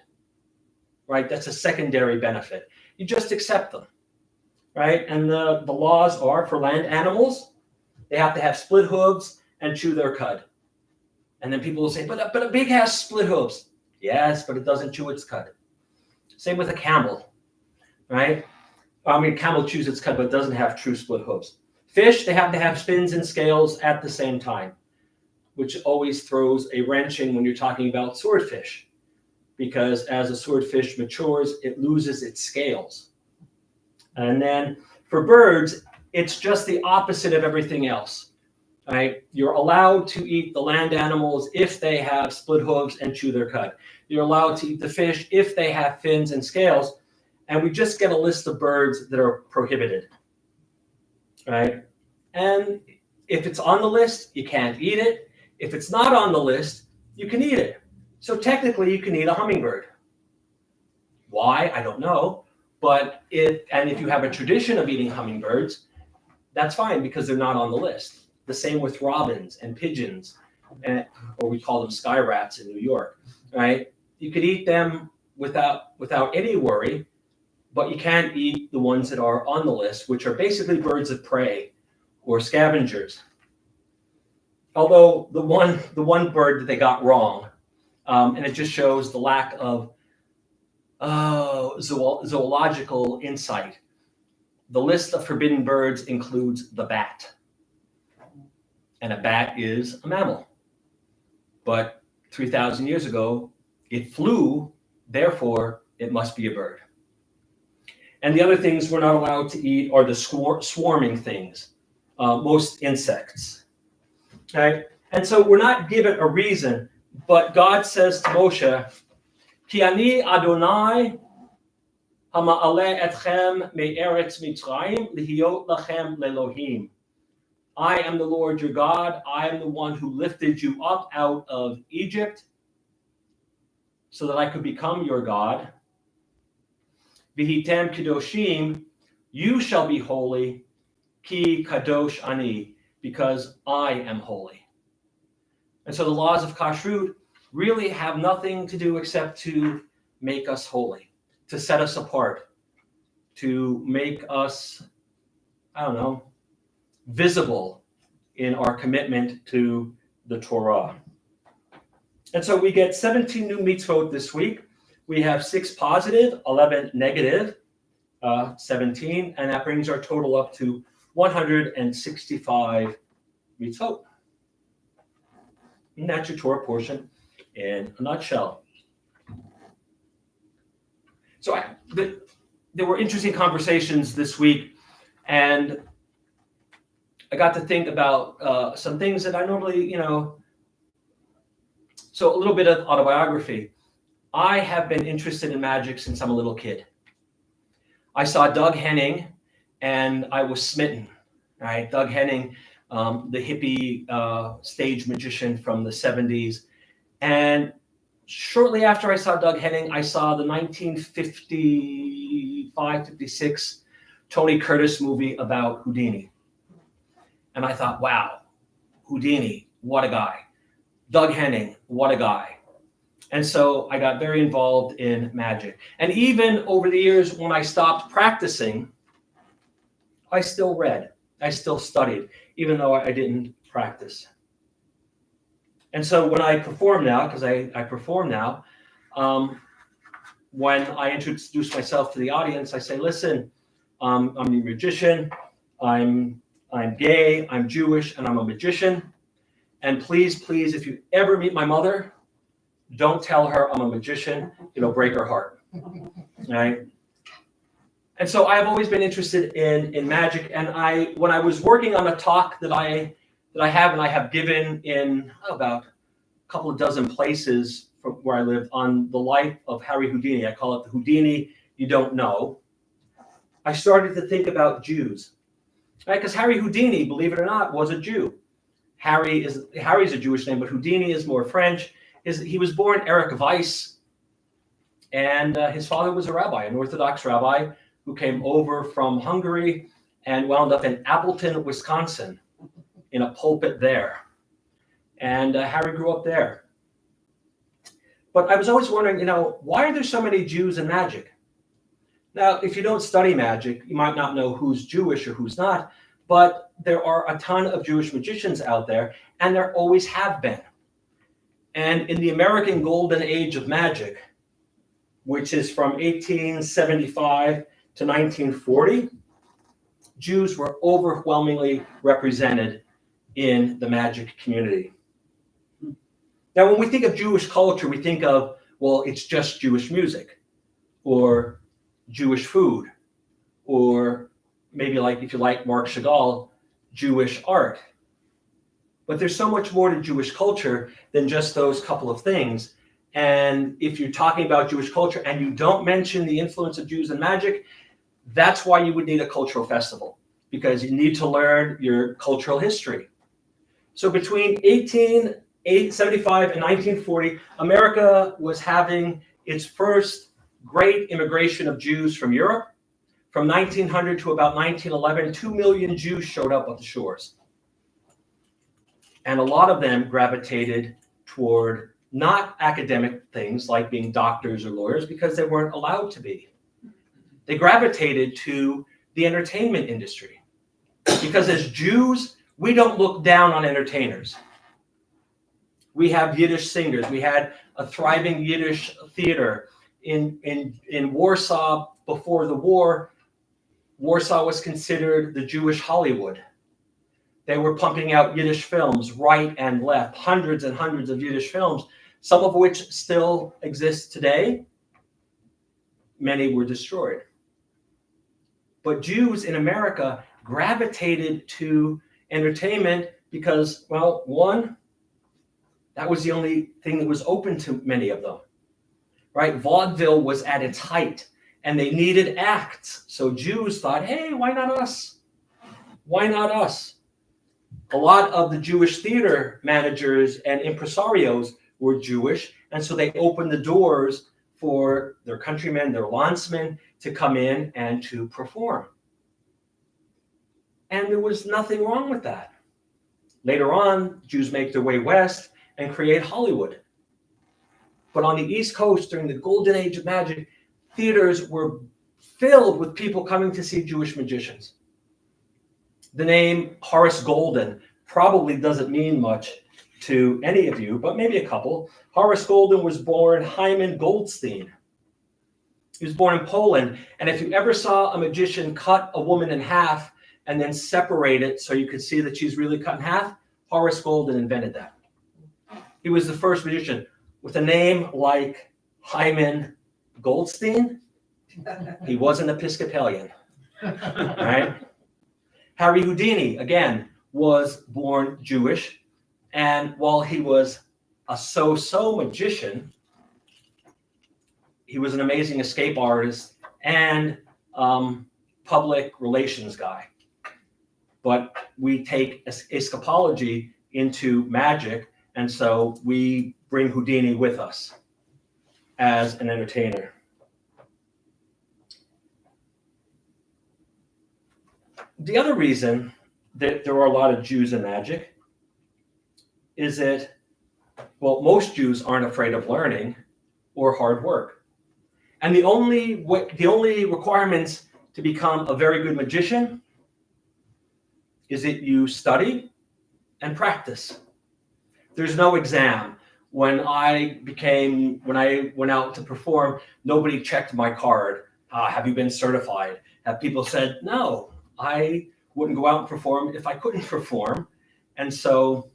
right? That's a secondary benefit. You just accept them, right? And the laws are for land animals, they have to have split hooves and chew their cud. And then people will say, but a pig has split hooves. Yes, but it doesn't chew its cud. Same with a camel, right? Camel chews its cud, but it doesn't have true split hooves. Fish, they have to have fins and scales at the same time, which always throws a wrench in when you're talking about swordfish, because as a swordfish matures, it loses its scales. And then for birds, it's just the opposite of everything else, right? You're allowed to eat the land animals if they have split hooves and chew their cud. You're allowed to eat the fish if they have fins and scales, and we just get a list of birds that are prohibited, right? And if it's on the list, you can't eat it. If it's not on the list, you can eat it. So technically, you can eat a hummingbird. Why? I don't know. But if you have a tradition of eating hummingbirds, that's fine because they're not on the list. The same with robins and pigeons, or we call them sky rats in New York, right? You could eat them without any worry, but you can't eat the ones that are on the list, which are basically birds of prey or scavengers. Although the one bird that they got wrong, and it just shows the lack of zoological insight. the list of forbidden birds includes the bat. And a bat is a mammal. But 3,000 years ago, it flew, therefore it must be a bird. And the other things we're not allowed to eat are the swarming things, most insects. Right? And so we're not given a reason, but God says to Moshe, Ki ani Adonai hama'aleh etchem me'eretz Mitzrayim lihiyot lachem lelohim. I am the Lord your God. I am the one who lifted you up out of Egypt so that I could become your God. Vihitem kadoshim, you shall be holy, ki kadosh ani, because I am holy. And so the laws of kashrut really have nothing to do except to make us holy, to set us apart, to make us, visible in our commitment to the Torah. And so we get 17 new mitzvot this week. We have 6 positive, 11 negative, 17, and that brings our total up to 165 mitzvot. And that's your Torah portion in a nutshell. So there were interesting conversations this week, and I got to think about some things that I normally, so a little bit of autobiography. I have been interested in magic since I'm a little kid. I saw Doug Henning, and I was smitten, right? Doug Henning, the hippie stage magician from the 70s. And shortly after I saw Doug Henning, I saw the 1955-56 Tony Curtis movie about Houdini. And I thought, wow, Houdini, what a guy. Doug Henning, what a guy. And so I got very involved in magic. And even over the years, when I stopped practicing, I still read. I still studied, even though I didn't practice. And so when I perform now, because I perform now, when I introduce myself to the audience, I say, listen, I'm a magician, I'm gay, I'm Jewish, and I'm a magician. And please, if you ever meet my mother, don't tell her I'm a magician. It'll break her heart. Right? And so I've always been interested in magic. And when I was working on a talk that I have given in about a couple of dozen places from where I live on the life of Harry Houdini, I call it the Houdini you don't know, I started to think about Jews. Right? Because Harry Houdini, believe it or not, was a Jew. Harry's a Jewish name, but Houdini is more French. He was born Eric Weiss, and his father was a rabbi, an Orthodox rabbi who came over from Hungary and wound up in Appleton, Wisconsin, in a pulpit there. And Harry grew up there. But I was always wondering, why are there so many Jews in magic? Now, if you don't study magic, you might not know who's Jewish or who's not, but there are a ton of Jewish magicians out there, and there always have been. And in the American Golden Age of magic, which is from 1875 to 1940, Jews were overwhelmingly represented in the magic community. Now, when we think of Jewish culture, we think of, well, it's just Jewish music, or Jewish food, or maybe like, if you like Marc Chagall, Jewish art. But there's so much more to Jewish culture than just those couple of things. And if you're talking about Jewish culture and you don't mention the influence of Jews in magic, that's why you would need a cultural festival, because you need to learn your cultural history. So between 1875 and 1940, America was having its first great immigration of Jews from Europe. From 1900 to about 1911, 2 million Jews showed up at the shores. And a lot of them gravitated toward not academic things like being doctors or lawyers, because they weren't allowed to be. They gravitated to the entertainment industry, because as Jews, we don't look down on entertainers. We have Yiddish singers. We had a thriving Yiddish theater in Warsaw before the war. Warsaw was considered the Jewish Hollywood. They were pumping out Yiddish films right and left, hundreds and hundreds of Yiddish films, some of which still exist today. Many were destroyed. But Jews in America gravitated to entertainment because, well, one, that was the only thing that was open to many of them, right? Vaudeville was at its height and they needed acts. So Jews thought, hey, why not us? Why not us? A lot of the Jewish theater managers and impresarios were Jewish, and so they opened the doors for their countrymen, their landsmen, to come in and to perform. And there was nothing wrong with that. Later on, Jews make their way west and create Hollywood. But on the East Coast, during the golden age of magic, theaters were filled with people coming to see Jewish magicians. The name Horace Golden probably doesn't mean much to any of you, but maybe a couple. Horace Golden was born Hyman Goldstein. He was born in Poland, and if you ever saw a magician cut a woman in half and then separate it so you could see that she's really cut in half, Horace Golden invented that. He was the first magician with a name like Hyman Goldstein. He was an Episcopalian, right? Harry Houdini, again, was born Jewish, and while he was a so-so magician, he was an amazing escape artist and public relations guy. But we take escapology into magic, and so we bring Houdini with us as an entertainer. The other reason that there are a lot of Jews in magic is that, well, most Jews aren't afraid of learning or hard work. And the only requirements to become a very good magician is that you study and practice. There's no exam. When I went out to perform, nobody checked my card. Have you been certified? Have people said, no, I wouldn't go out and perform if I couldn't perform. And so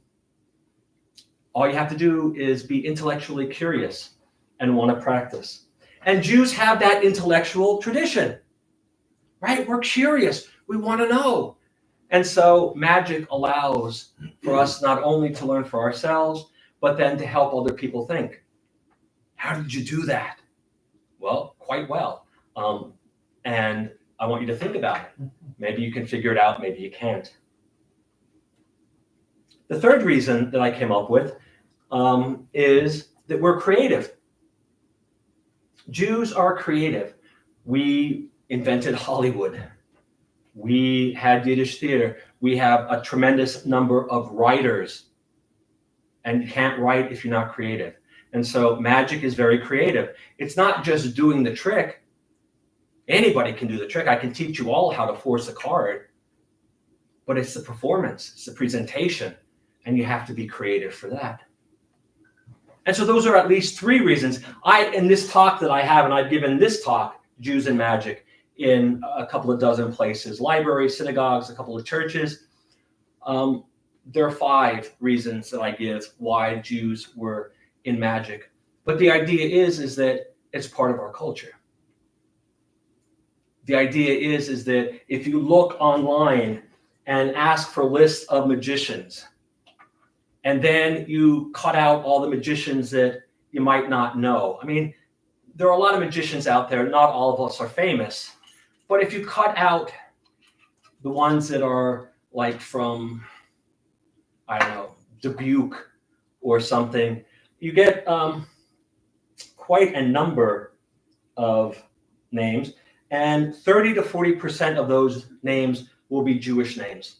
all you have to do is be intellectually curious and want to practice. And Jews have that intellectual tradition, right? We're curious. We want to know. And so magic allows for us not only to learn for ourselves, but then to help other people think. How did you do that? Well, quite well. And I want you to think about it. Maybe you can figure it out, maybe you can't. The third reason that I came up with is that we're creative. Jews are creative. We invented Hollywood. We had Yiddish theater. We have a tremendous number of writers. And you can't write if you're not creative. And so magic is very creative. It's not just doing the trick. Anybody can do the trick. I can teach you all how to force a card. But it's the performance, it's the presentation. And you have to be creative for that. And so those are at least three reasons. In this talk that I have, and I've given this talk, Jews and Magic, in a couple of dozen places, libraries, synagogues, a couple of churches. There are 5 reasons that I give why Jews were in magic. But the idea is that it's part of our culture. The idea is that if you look online and ask for lists of magicians, and then you cut out all the magicians that you might not know. I mean, there are a lot of magicians out there. Not all of us are famous. But if you cut out the ones that are like from, I don't know, Dubuque or something, you get quite a number of names. And 30 to 40% of those names will be Jewish names.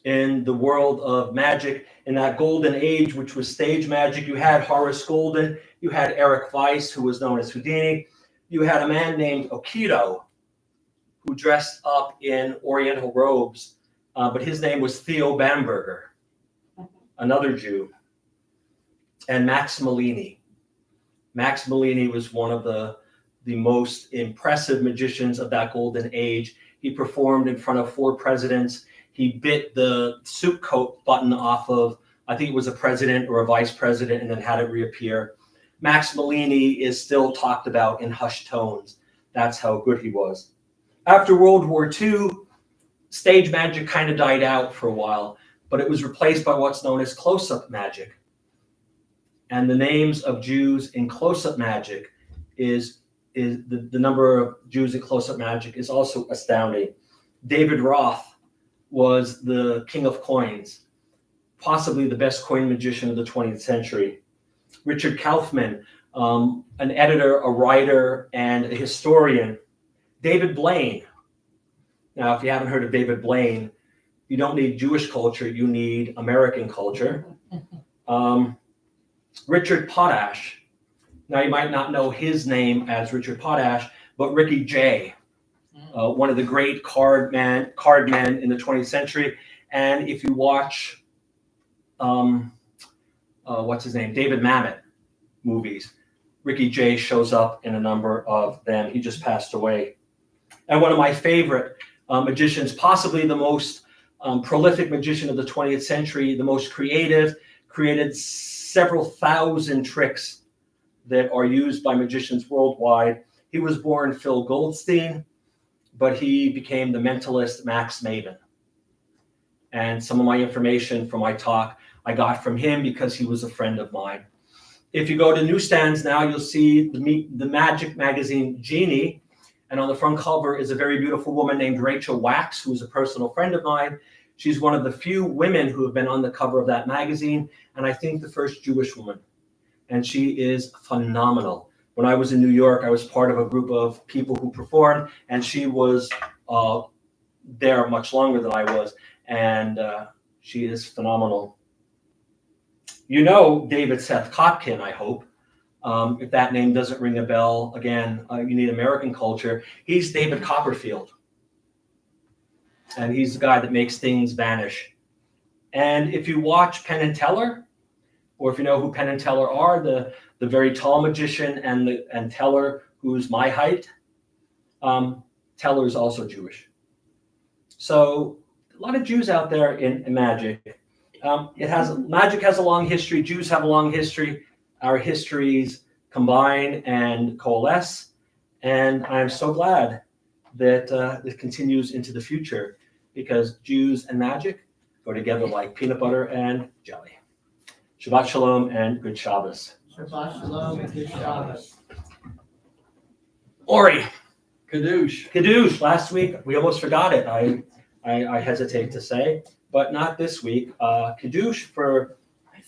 In the world of magic, in that golden age, which was stage magic, you had Horace Golden, you had Eric Weiss, who was known as Houdini, you had a man named Okido, who dressed up in Oriental robes, but his name was Theo Bamberger, another Jew, and Max Malini. Max Malini was one of the the most impressive magicians of that golden age. He performed in front of 4 presidents. He bit the suit coat button off of, I think it was a president or a vice president, and then had it reappear. Max Malini is still talked about in hushed tones. That's how good he was. After World War II, stage magic kind of died out for a while, but it was replaced by what's known as close-up magic. And the names of Jews in close-up magic is the number of Jews in close-up magic is also astounding. David Roth was the king of coins, possibly the best coin magician of the 20th century. Richard Kaufman, an editor, a writer, and a historian. David Blaine. Now, if you haven't heard of David Blaine, you don't need Jewish culture, you need American culture. Richard Potash. Now, you might not know his name as Richard Potash, but Ricky Jay, one of the great card men in the 20th century. And if you watch, what's his name, David Mamet movies, Ricky Jay shows up in a number of them. He just passed away. And one of my favorite magicians, possibly the most prolific magician of the 20th century, the most creative, created several thousand tricks that are used by magicians worldwide. He was born Phil Goldstein, but he became the mentalist Max Maven. And some of my information from my talk I got from him because he was a friend of mine. If you go to newsstands now, you'll see the magic magazine Genie, and on the front cover is a very beautiful woman named Rachel Wax, who is a personal friend of mine. She's one of the few women who have been on the cover of that magazine, and I think the first Jewish woman. And she is phenomenal. When I was in New York, I was part of a group of people who performed, and she was there much longer than I was, and she is phenomenal. You know David Seth Kotkin, I hope. If that name doesn't ring a bell, again, you need American culture. He's David Copperfield. And he's the guy that makes things vanish. And if you watch Penn and Teller, or if you know who Penn and Teller are, the very tall magician and Teller, who's my height, Teller is also Jewish. So a lot of Jews out there in magic. Magic has a long history. Jews have a long history. Our histories combine and coalesce, and I'm so glad that it continues into the future, because Jews and magic go together like peanut butter and jelly. Shabbat Shalom and good Shabbos. Shabbat Shalom and good Shabbos. Ori, Kadoosh. Kiddush. Last week we almost forgot it. I hesitate to say, but not this week. Kiddush for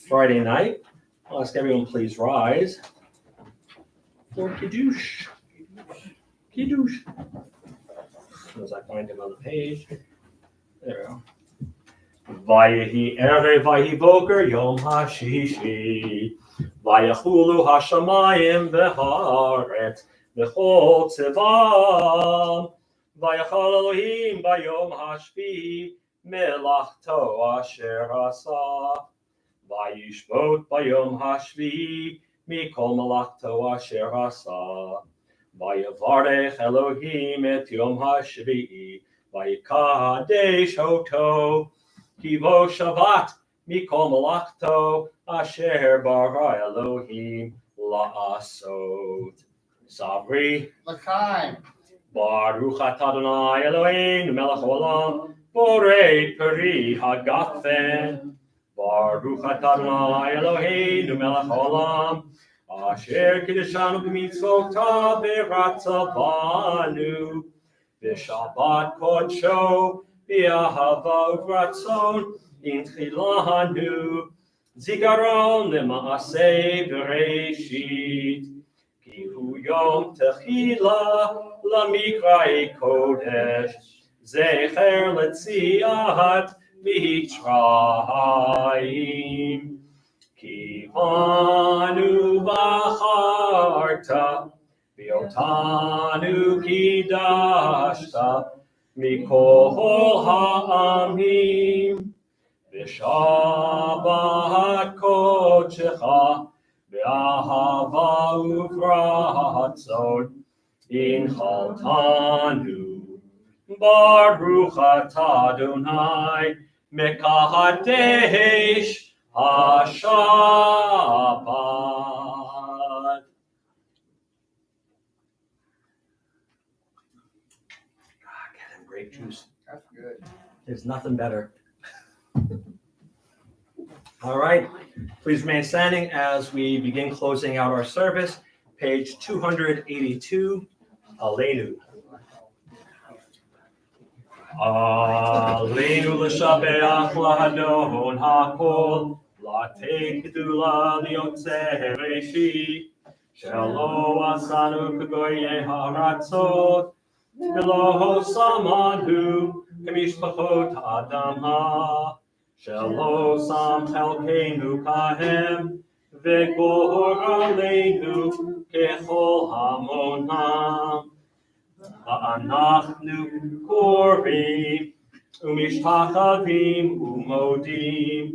Friday night. I'll ask everyone please rise for Kiddush. Kiddush. As soon as I find him on the page. There we go. Vayehi erev vayehi boker yom hashishi. Vayachulu hashamayim v'haaretz v'chol tzevam. Vayachal Elohim bayom hashvi melachto asher asa. Vayishbot bayom hashvi mikol melachto asher asa. Vayavarech Elohim et yom hashvi vayikadesh oto. Kivo Shabbat mikol melachto asher bara Elohim la'asot. Sabri. L'chaim. Baruch atah Adonai Eloheinu melech haolam borei peri hagafen. Baruch atah Adonai Eloheinu melech haolam asher kiddushanu b'mitzvotav v'ratzavanu b'shabbat kodsho b'ahava uvratzon inchilanu zikaron lema'aseh bereshit. Hu yom techila lamikrai kodesh zecher letziat mitzrayim kivanu v'acharta v'otanu kidashta mikol ha'amim v'shabbat kodecha Be'ahava uvratzon in Chaltanu. Baruch atah Adonai, Mekadesh HaShabbat. Get him grape juice. That's good. There's nothing better. All right, please remain standing as we begin closing out our service. Page 282, Aleinu. Aleinu l'shabeach lahadon hakol, latei kedula liyotzeh reshi, shelo asanu k'goyei haratzot, v'lo samanu k'mishpachot adam ha, shelo sam chelkeinu kahem, v'gor aleinu kechol hamonam. Va'anachnu korim umishtachavim umodim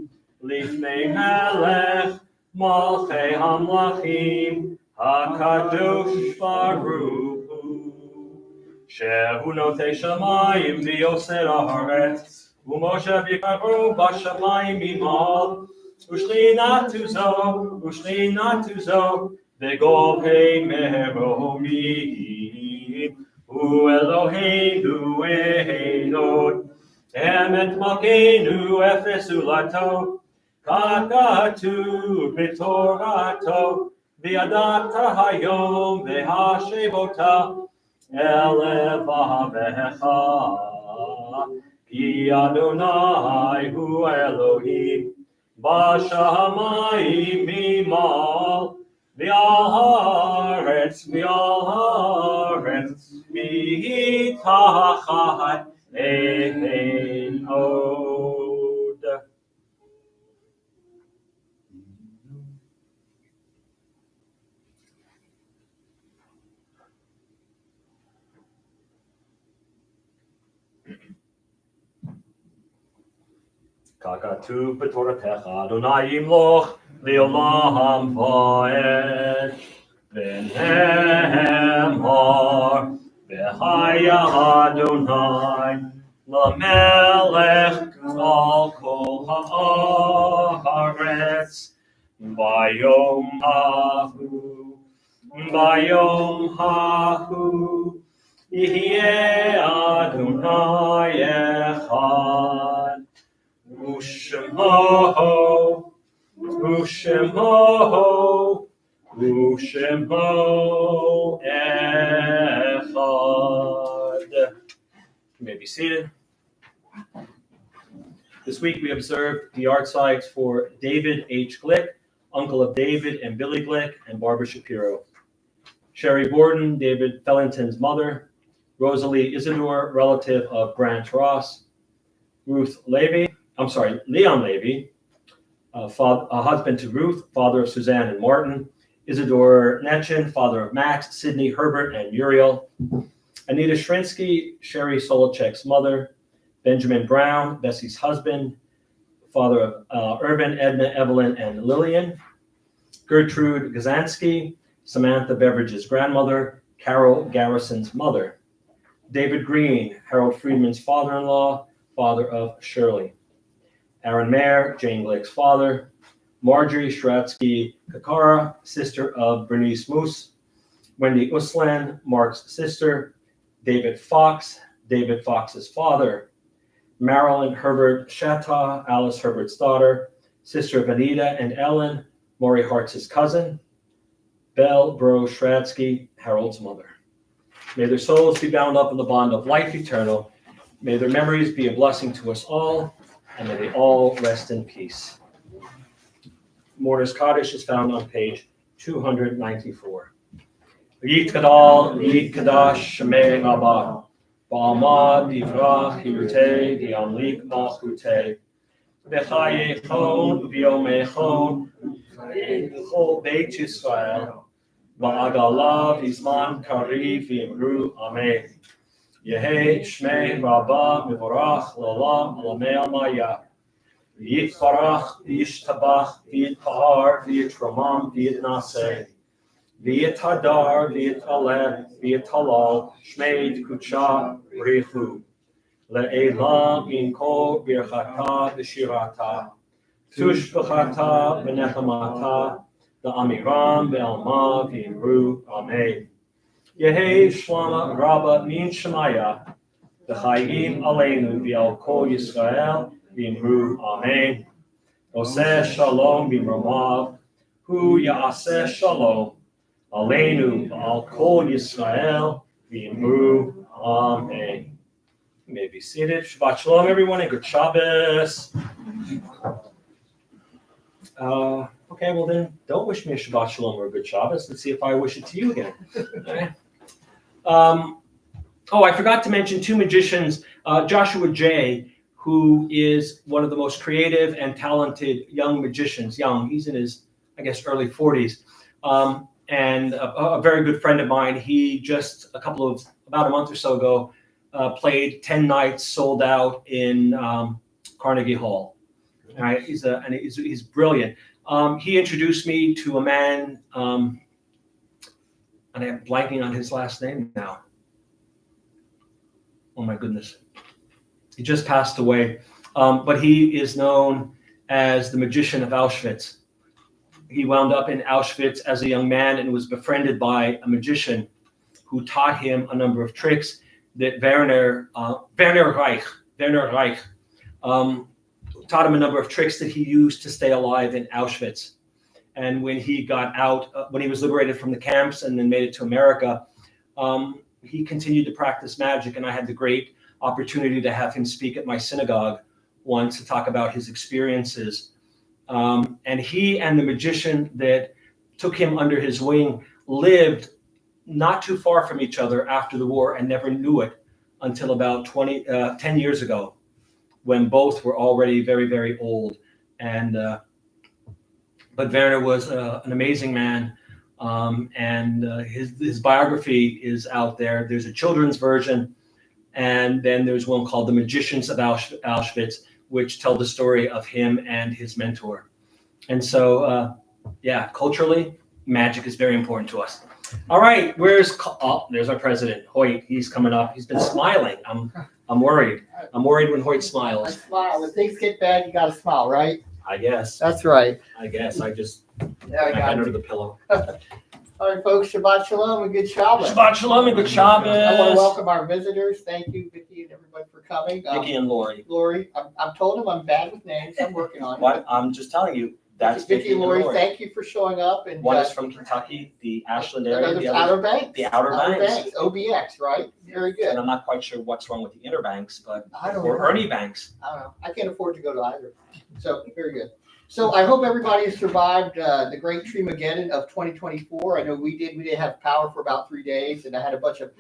lifnei melech malchei hamlachim hakadosh baruch hu shehu notei shamayim v'yoser haaretz u'moshe v'yikaru b'shamayim imal ushlinatu zo v'govhei meromim Hu Eloheinu Ehenod, Emet Malkeinu Efes Ulato, Kakatu B'Torato, V'yadata Hayom V'Hashevota, Elevavecha, Ki Adonai Hu Elohim, B'Shamayim Mimal, V'al haaretz mitachat ein od. Kakatu b'toratecha Adonai yimloch Leolam va'ed v'nehemar v'haya Adonai l'melech al kol ha'aretz bayom hahu yihyeh Adonai echad u'shemo echad. You may be seated. This week we observed the yardside for David H. Glick, uncle of David and Billy Glick, and Barbara Shapiro. Sherry Borden, David Fellington's mother. Rosalie Isidore, relative of Grant Ross. Leon Levy, a husband to Ruth, father of Suzanne and Martin. Isidore Netchin, father of Max, Sydney, Herbert, and Muriel. Anita Shrinsky, Sherry Solochek's mother. Benjamin Brown, Bessie's husband, father of Irvin, Edna, Evelyn, and Lillian. Gertrude Gazansky, Samantha Beveridge's grandmother. Carol Garrison's mother. David Green, Harold Friedman's father-in-law, father of Shirley. Aaron Mayer, Jane Glick's father. Marjorie Stratsky Kakara, sister of Bernice Moose. Wendy Uslan, Mark's sister. David Fox, David Fox's father. Marilyn Herbert Shattaw, Alice Herbert's daughter, sister of Anita and Ellen, Maury Hartz's cousin. Belle Bro Stratsky, Harold's mother. May their souls be bound up in the bond of life eternal. May their memories be a blessing to us all, and may they all rest in peace. Mourner's Kaddish is found on page 294. Yit Kadal, Yit Kadash, Shemei Abba, Ba'amad, Divrach, Hirutei, Diamlik, Malchutei, Bechayechon, Viomechon, Chol Beit Yisrael, Ba'agalav, Izman, Kariv, V'imru, Amen. Yehei Shmei Rabba Mivorach L'olam Alamei Amaya Yitbarach V'yishtabach V'yitpahar V'yitramam V'yitnaseh V'yitadar, v'yitaleh, v'yitalal, shmei kucha richu. Le'elam inko birchata v'shirata. Tushbachata v'nechamata. The Amiram ve'alma v'imru. Amen. Yehi shlama rabba min shemaya. The Chayim aleinu v'al kol Yisrael v'imru. Amen. Oseh shalom b'mromav. Hu ya'aseh shalom. Aleinu v'al kol Yisrael v'imru. Amen. You may be seated. Shabbat shalom, everyone, and good Shabbos. Okay, well then, don't wish me a Shabbat shalom or a good Shabbos. Let's see if I wish it to you again. Okay. I forgot to mention two magicians, Joshua Jay, who is one of the most creative and talented young magicians. He's in his, I guess, early 40s. And a very good friend of mine. He just about a month or so ago, played 10 nights sold out in Carnegie Hall. All right, he's brilliant. He introduced me to a man, and I'm blanking on his last name now. Oh my goodness. He just passed away. But he is known as the magician of Auschwitz. He wound up in Auschwitz as a young man and was befriended by a magician who taught him a number of tricks that Werner Reich taught him a number of tricks that he used to stay alive in Auschwitz. And when he got out, when he was liberated from the camps and then made it to America, he continued to practice magic. And I had the great opportunity to have him speak at my synagogue once to talk about his experiences. And he and the magician that took him under his wing lived not too far from each other after the war and never knew it until about 10 years ago, when both were already very, very old. But Werner was an amazing man, and his biography is out there. There's a children's version, and then there's one called The Magicians of Auschwitz, which tell the story of him and his mentor. And so, culturally, magic is very important to us. All right, there's our president, Hoyt. He's coming up. He's been smiling. I'm worried. I'm worried when Hoyt I smiles. smile. When things get bad, you gotta smile, right? I guess. That's right. I guess. I just Yeah, I my got head it. under the pillow. All right, folks, Shabbat Shalom and good Shabbos. Shabbat shalom and good I want to Shabbos. welcome our visitors. Thank you, Vicki and everybody, for coming. Vicky and Lori. Lori, I'm told him I'm bad with names. I'm working on it. What? I'm just telling you. That's Vicky and Lori, Lori. thank you for showing up. And One is from Kentucky, the Ashland area. another The Outer other, Banks. the Outer Banks. OBX, right? Very good. and I'm not quite sure what's wrong with the Inner Banks, but I don't or know. Ernie Banks. I don't know. I can't afford to go to either. So, very good. So I hope everybody has survived the Great Treemageddon of 2024. I know we did. We didn't have power for about 3 days, and I had a bunch of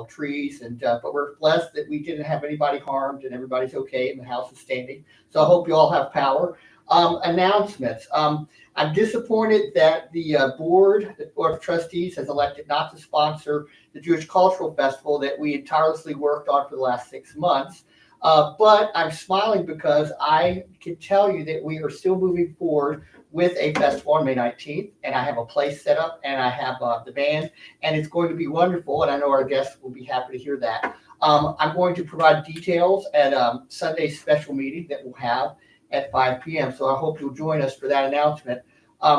trees, and but we're blessed that we didn't have anybody harmed, and everybody's okay, and the house is standing. So I hope you all have power. Announcements. I'm disappointed that the board of trustees has elected not to sponsor the Jewish Cultural Festival that we had tirelessly worked on for the last 6 months. But I'm smiling because I can tell you that we are still moving forward with a festival on May 19th, and I have a place set up, and I have the band, and it's going to be wonderful, and I know our guests will be happy to hear that. I'm going to provide details at Sunday's special meeting that we'll have at 5 p.m., so I hope you'll join us for that announcement.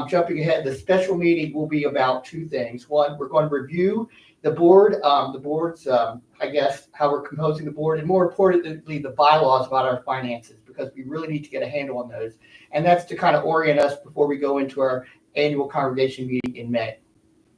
Jumping ahead, the special meeting will be about 2 things. One, we're going to review the board's, I guess, how we're composing the board, and more importantly, the bylaws about our finances, because we really need to get a handle on those. And that's to kind of orient us before we go into our annual congregation meeting in May.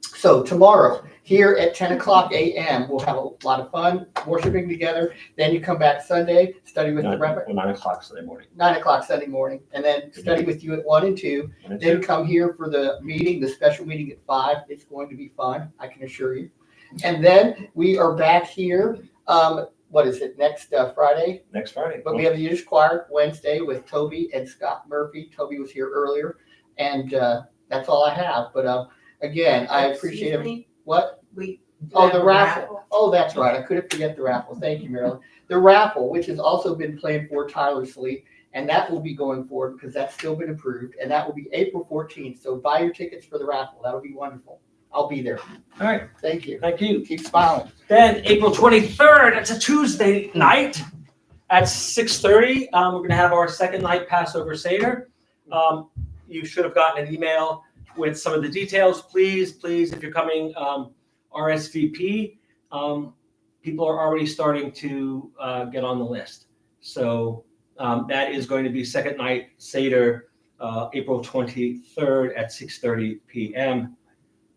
So tomorrow, here at 10 o'clock a.m., we'll have a lot of fun worshiping together. Then you come back Sunday, study with the rabbi. 9 o'clock Sunday morning. 9 o'clock Sunday morning, and then study with you at 1 and 2. Then come here for the meeting, the special meeting at 5. It's going to be fun, I can assure you. And then we are back here, what is it, next Friday? Next Friday. But we have the Yiddish Choir Wednesday with Toby and Scott Murphy. Toby was here earlier, and that's all I have. But again, I appreciate it. Excuse me, What? Oh, the raffle. Oh, that's right. I couldn't forget the raffle. Thank you, Marilyn. The raffle, which has also been planned for tirelessly, and that will be going forward because that's still been approved, and that will be April 14th. So buy your tickets for the raffle. That'll be wonderful. I'll be there. All right, Thank you. thank you. Keep smiling. Then April 23rd, it's a Tuesday night at 6:30. We're going to have our second night Passover Seder. You should have gotten an email with some of the details. Please, if you're coming, RSVP. People are already starting to get on the list. So that is going to be second night Seder, April 23rd at 6:30 p.m.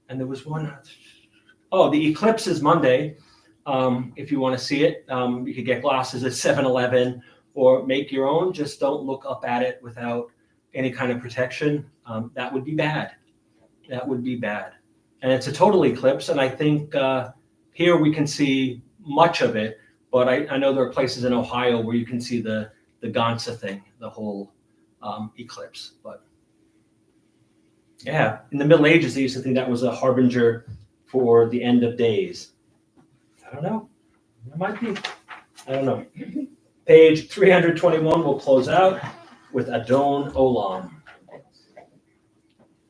And there was one. Oh, the eclipse is Monday. If you want to see it, you could get glasses at 7-Eleven or make your own. Just don't look up at it without any kind of protection. That would be bad. That would be bad. And it's a total eclipse. And I think here we can see much of it. But I know there are places in Ohio where you can see the Gansa thing, the whole eclipse. But yeah, in the Middle Ages, they used to think that was a harbinger for the end of days. I don't know. It might be. I don't know. Page 321 will close out with Adon Olam.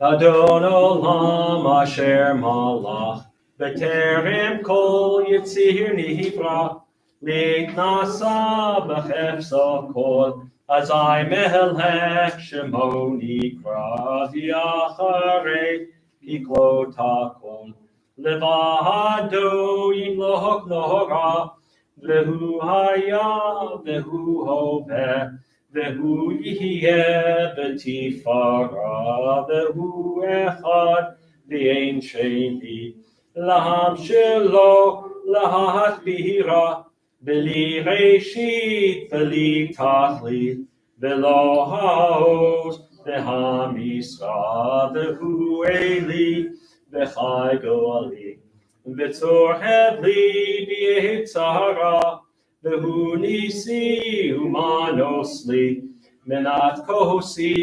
Adon Olam Asher Malach B'terem Kol Yitzir Nifra Litnasa B'chefsa Kol Azai Mehelech Shemo Nikra V'yacharei Piklo Takol Levado Yimloch Nora Vehu Haya Vehu Hove Vehu Yihye Betifara Vehu Echad V'ein Sheni Laham Shelo Lahat Bihira V'li Reshit V'li Tachlit V'lo Haos V'ham Yisra Vehu Eli V'chai Goali V'tzor Hevli B'yetzara Vehu Nisi Humanosli Menat Kosi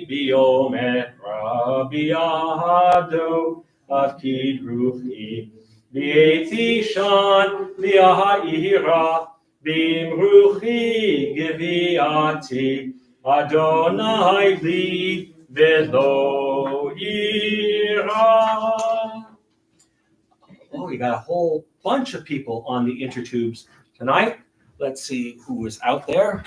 B'yom Etra B'yahado Avkid Ruchi B'yeti Shan B'yahira B'imruchi Geviati Adonai Li V'lo Yira. Oh, we got a whole bunch of people on the intertubes tonight. Let's see who is out there.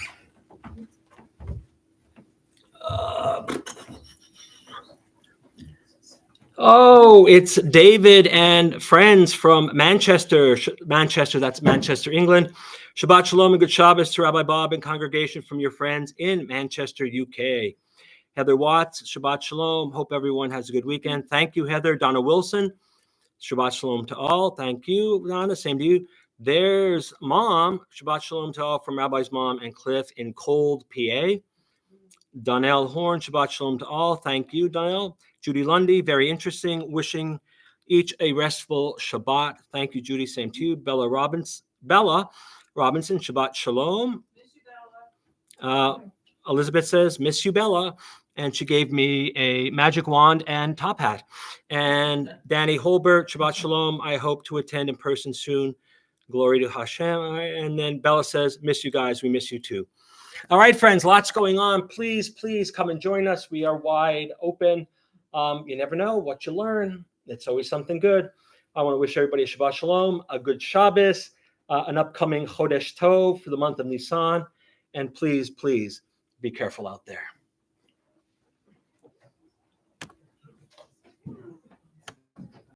Oh, it's David and friends from Manchester, that's Manchester, England. Shabbat Shalom and good Shabbos to Rabbi Bob and congregation from your friends in Manchester, UK. Heather Watts, Shabbat Shalom. Hope everyone has a good weekend. Thank you, Heather. Donna Wilson, Shabbat Shalom to all. Thank you, Donna. Same to you. There's Mom. Shabbat Shalom to all from Rabbi's mom and Cliff in Cold, PA. Donnell Horn, Shabbat Shalom to all. Thank you, Donnell. Judy Lundy, very interesting. Wishing each a restful Shabbat. Thank you, Judy. Same to you. Bella Robinson, Shabbat Shalom. Miss you, Bella. Elizabeth says, miss you, Bella. And she gave me a magic wand and top hat. And Danny Holbert, Shabbat Shalom. I hope to attend in person soon. Glory to Hashem. And then Bella says, miss you guys. We miss you too. All right, friends, lots going on. Please come and join us. We are wide open. You never know what you learn. It's always something good. I want to wish everybody a Shabbat Shalom, a good Shabbos, an upcoming Chodesh Tov for the month of Nisan. And please be careful out there.